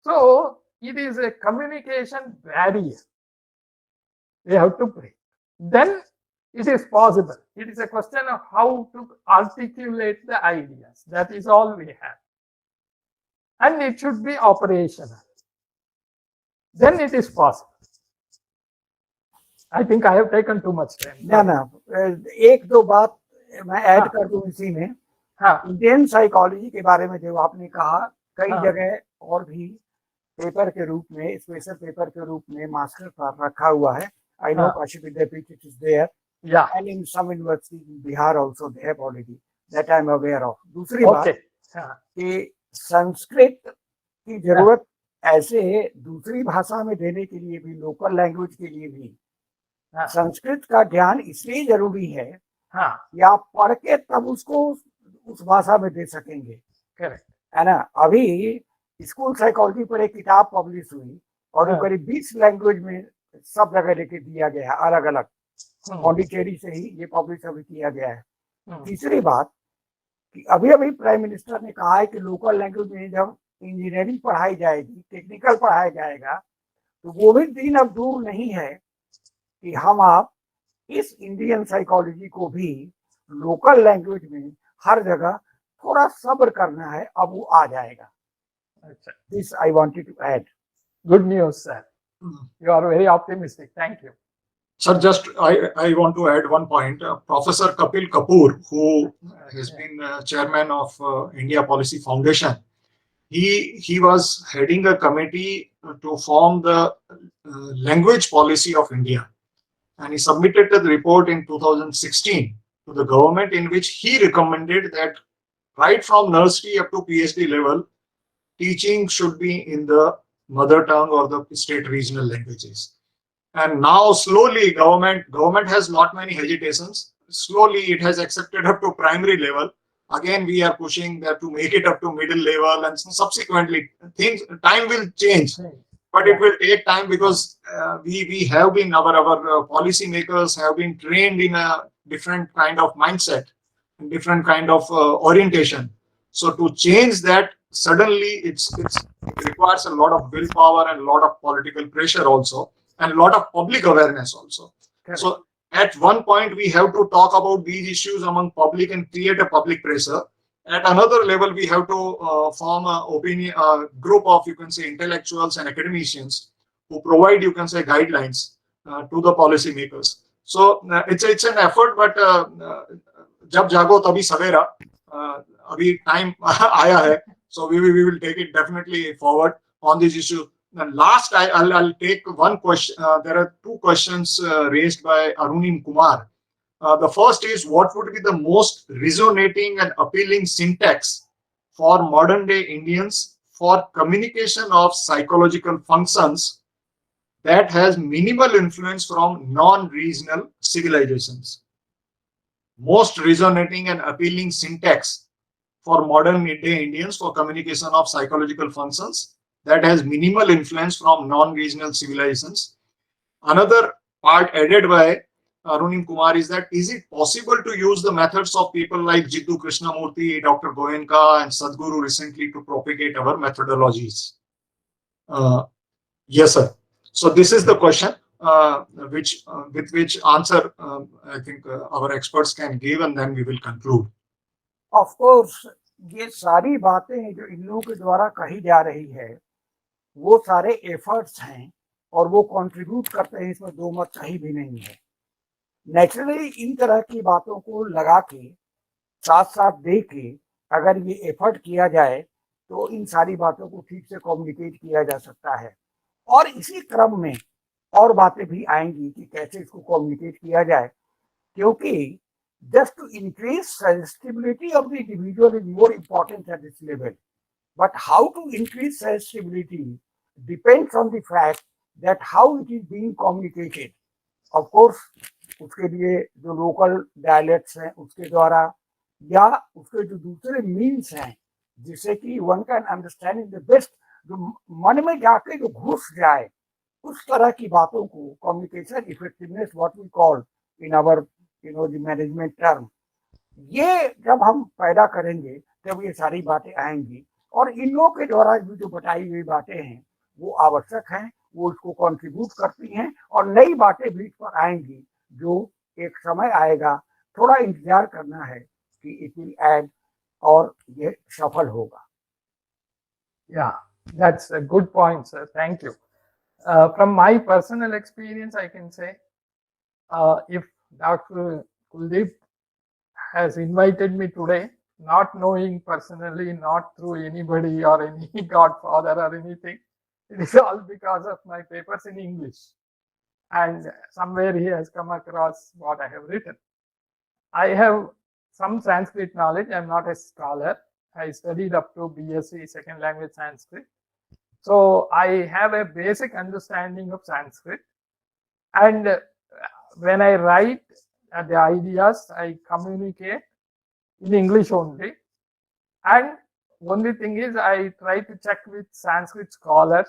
So it is a communication barrier. They have to break. Then it is possible. It is a question of how to articulate the ideas. That is all we have. And it should be operational. Then it is possible. I think I have taken too much time. ना एक दो बात मैं add कर दूं इसी में. हाँ, इंडियन साइकोलॉजी के बारे में जो आपने कहा, कई हाँ. जगह और भी पेपर के रूप में, स्पेशल पेपर के रूप में मास्टर क्लास रखा हुआ है. I know हाँ. काशी विद्यापीठ it is there, Yeah. and in some universities in Bihar also they have already. That I am aware of. दूसरी बात Okay. हाँ. कि संस्कृत की जरूरत ऐसे दूसरी भाषा में देने के लिए भी, लोकल लैंग्वेज के लिए भी, हाँ. संस्कृत का ज्ञान इसलिए जरूरी है हाँ. कि आप पढ़ के तब उसको उस भाषा में दे सकेंगे. Correct. है ना. अभी स्कूल साइकोलॉजी पर एक किताब पब्लिश हुई और वो हाँ. करीब 20 लैंग्वेज में सब जगह लेके दिया गया है, अलग अलग. पौंडीचेरी से ही ये पब्लिश अभी किया गया है. तीसरी बात कि अभी अभी प्राइम मिनिस्टर ने कहा है कि लोकल लैंग्वेज में जब इंजीनियरिंग पढ़ाई जाएगी, टेक्निकल पढ़ाया जाएगा, तो वो भी दिन अब दूर नहीं है कि हम आप इस इंडियन साइकोलॉजी को भी लोकल लैंग्वेज में हर जगह थोड़ा सब्र करना है, अब वो आ जाएगा. अच्छा. This I wanted to add. Good news, sir. You are very optimistic. Thank you. Sir, just I want to add one point. Professor Kapil Kapoor, who has been chairman of India Policy Foundation, he was heading a committee to form the language policy of India, and he submitted the report in 2016 to the government, in which he recommended that right from nursery up to PhD level, teaching should be in the mother tongue or the state regional languages. And now slowly government has not many hesitations. Slowly it has accepted up to primary level. Again, we are pushing that to make it up to middle level, and subsequently time will change, but it will take time, because we have been, our policy makers have been trained in a different kind of mindset and different kind of orientation. So to change that suddenly, it requires a lot of willpower and a lot of political pressure also, and a lot of public awareness also. Correct. So at one point we have to talk about these issues among public and create a public pressure. At another level, we have to form a group of, you can say, intellectuals and academicians who provide, you can say, guidelines to the policy makers. So it's an effort, but jab jago tabhi savera. अभी time आया है, so we will take it definitely forward on this issue. And last, I'll take one question. There are two questions raised by Arunin Kumar. The first is, what would be the most resonating and appealing syntax for modern day Indians for communication of psychological functions that has minimal influence from non-regional civilizations? Most resonating and appealing syntax for modern day Indians for communication of psychological functions that has minimal influence from non-regional civilizations. Another part added by Arunin Kumar is that, is it possible to use the methods of people like Jiddu Krishnamurti, Dr. Goenka, and Sadhguru recently to propagate our methodologies? Yes, sir. So this is the question with which answer I think our experts can give, and then we will conclude. Of course ये सारी बातें जो इन लोगों के द्वारा कही जा रही है वो सारे एफर्ट्स हैं और वो कंट्रीब्यूट करते हैं, इसमें दो मत कहीं भी नहीं है। नेचुरली इन तरह की बातों को लगा के साथ साथ दे के अगर ये एफर्ट किया जाए तो इन सारी बातों को ठीक से कम्युनिकेट किया जा सकता है। और इसी क्रम में और बातें भी आएंगी कि कैसे इसको कम्युनिकेट किया जाए, क्योंकि just to increase sensitivity of the individual is more important at this level. But how to increase sensitivity depends on the fact that how it is being communicated. Of course, उसके लिए जो local dialects हैं उसके द्वारा या उसके जो दूसरे मीन्स हैं जिससे कि one can understand in the best, जो मन में जाके जो घुस जाए उस तरह की बातों को communication effectiveness what we call in our the management term, ये जब हम पैदा करेंगे तब ये सारी बातें आएंगी। और इन लोगों के द्वारा जो बताई हुई बातें हैं वो आवश्यक हैं, वो इसको कंट्रीब्यूट करती हैं और नई बातें बीच पर आएंगी जो एक समय आएगा, थोड़ा इंतजार करना है कि इट विल ऐड और ये सफल होगा। Yeah, that's a good point, sir. Thank you. From my personal experience, I can say, if Dr. Kuldeep has invited me today, not knowing personally, not through anybody or any godfather or anything, it is all because of my papers in English. And somewhere he has come across what I have written. I have some Sanskrit knowledge. I am not a scholar. I studied up to BSc second language Sanskrit. So I have a basic understanding of Sanskrit. And when I write the ideas, I communicate in English only. And only thing is, I try to check with Sanskrit scholars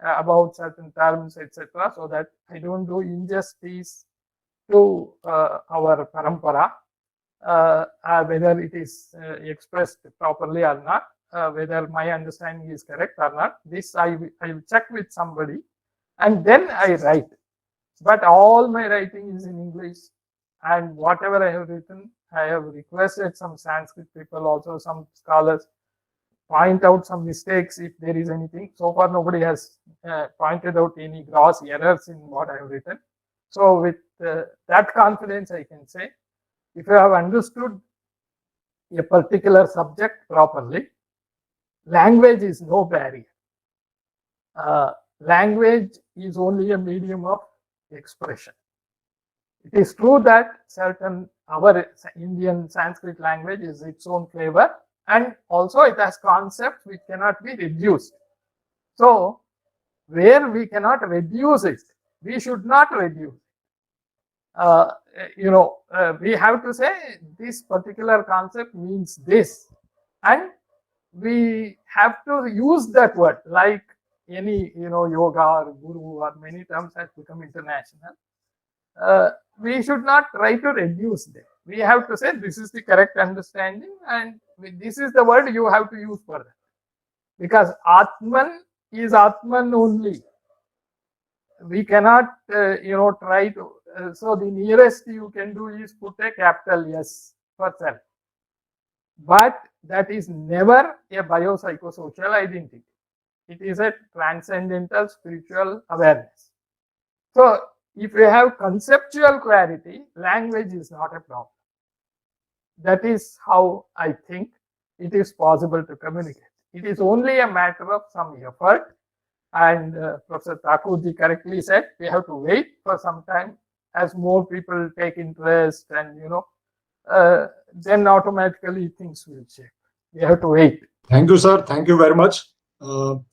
about certain terms, etc., so that I don't do injustice to our parampara, whether it is expressed properly or not, whether my understanding is correct or not. This I will check with somebody, and then I write. But all my writing is in English, and whatever I have written, I have requested some Sanskrit people, also some scholars, point out some mistakes if there is anything. So far, nobody has pointed out any gross errors in what I have written. So with that confidence, I can say, if you have understood a particular subject properly, language is no barrier. Language is only a medium of expression. It is true that our Indian Sanskrit language is its own flavor, and also it has concepts which cannot be reduced. So where we cannot reduce it, we should not reduce it. We have to say this particular concept means this, and we have to use that word, like any yoga or guru or many terms has become international. We should not try to reduce them. We have to say this is the correct understanding, and this is the word you have to use for that. Because Atman is Atman only. We cannot, try to. So the nearest you can do is put a capital S for self. But that is never a biopsychosocial identity. It is a transcendental spiritual awareness. So if you have conceptual clarity, language is not a problem. That is how I think it is possible to communicate. It is only a matter of some effort. And Professor Thakurji correctly said, we have to wait for some time as more people take interest, and then automatically things will change. We have to wait. Thank you, sir. Thank you very much. To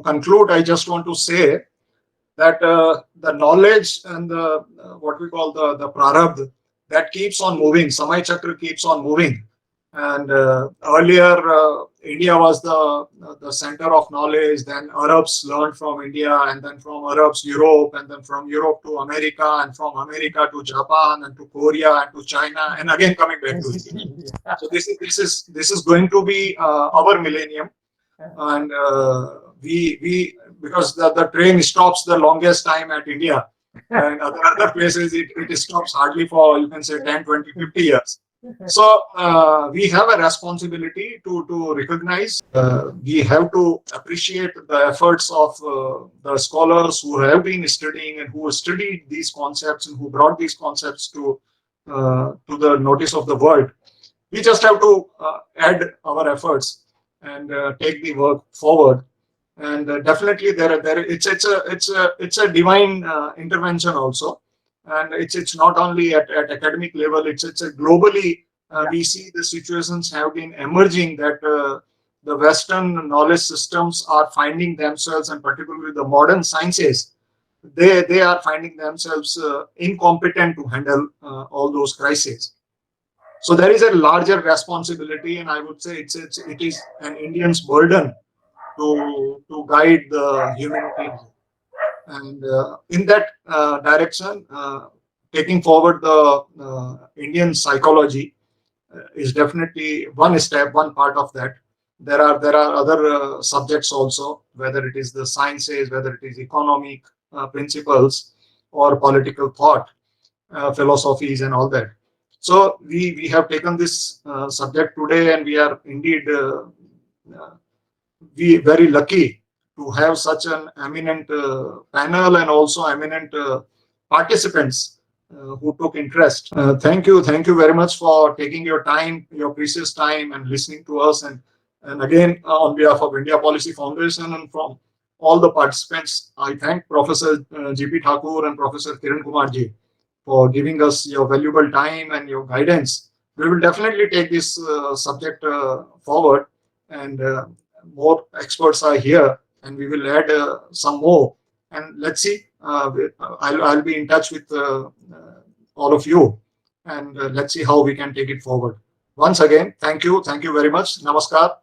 conclude, I just want to say that the knowledge and the what we call the prarabdha, that keeps on moving. Samay Chakra keeps on moving. And earlier, India was the center of knowledge. Then Arabs learned from India, and then from Arabs, Europe, and then from Europe to America, and from America to Japan, and to Korea, and to China, and again coming back to India. So this is going to be our millennium, and we because the train stops the longest time at India, and other places it stops hardly for, you can say, 10, 20, 50 years. So we have a responsibility to recognize, we have to appreciate the efforts of the scholars who have been studying and who studied these concepts and who brought these concepts to the notice of the world. We just have to add our efforts and take the work forward. And definitely it's a divine intervention also. And it's not only at academic level, it's a globally, we see the situations have been emerging that the Western knowledge systems are finding themselves, and particularly the modern sciences, they are finding themselves incompetent to handle all those crises. So there is a larger responsibility, and I would say it is an Indian's burden to guide the humanity. And in that direction, taking forward the Indian psychology is definitely one step, one part of that. There are other subjects also, whether it is the sciences, whether it is economic principles or political thought, philosophies and all that. So we have taken this subject today, and we are indeed very lucky to have such an eminent panel and also eminent participants who took interest. Thank you very much for taking your time, your precious time, and listening to us. And again, on behalf of India Policy Foundation and from all the participants, I thank Professor G.P. Thakur and Professor Kiran Kumar ji for giving us your valuable time and your guidance. We will definitely take this subject forward, and more experts are here, and we will add some more. And let's see, I'll be in touch with all of you, and let's see how we can take it forward. Once again, thank you very much. Namaskar.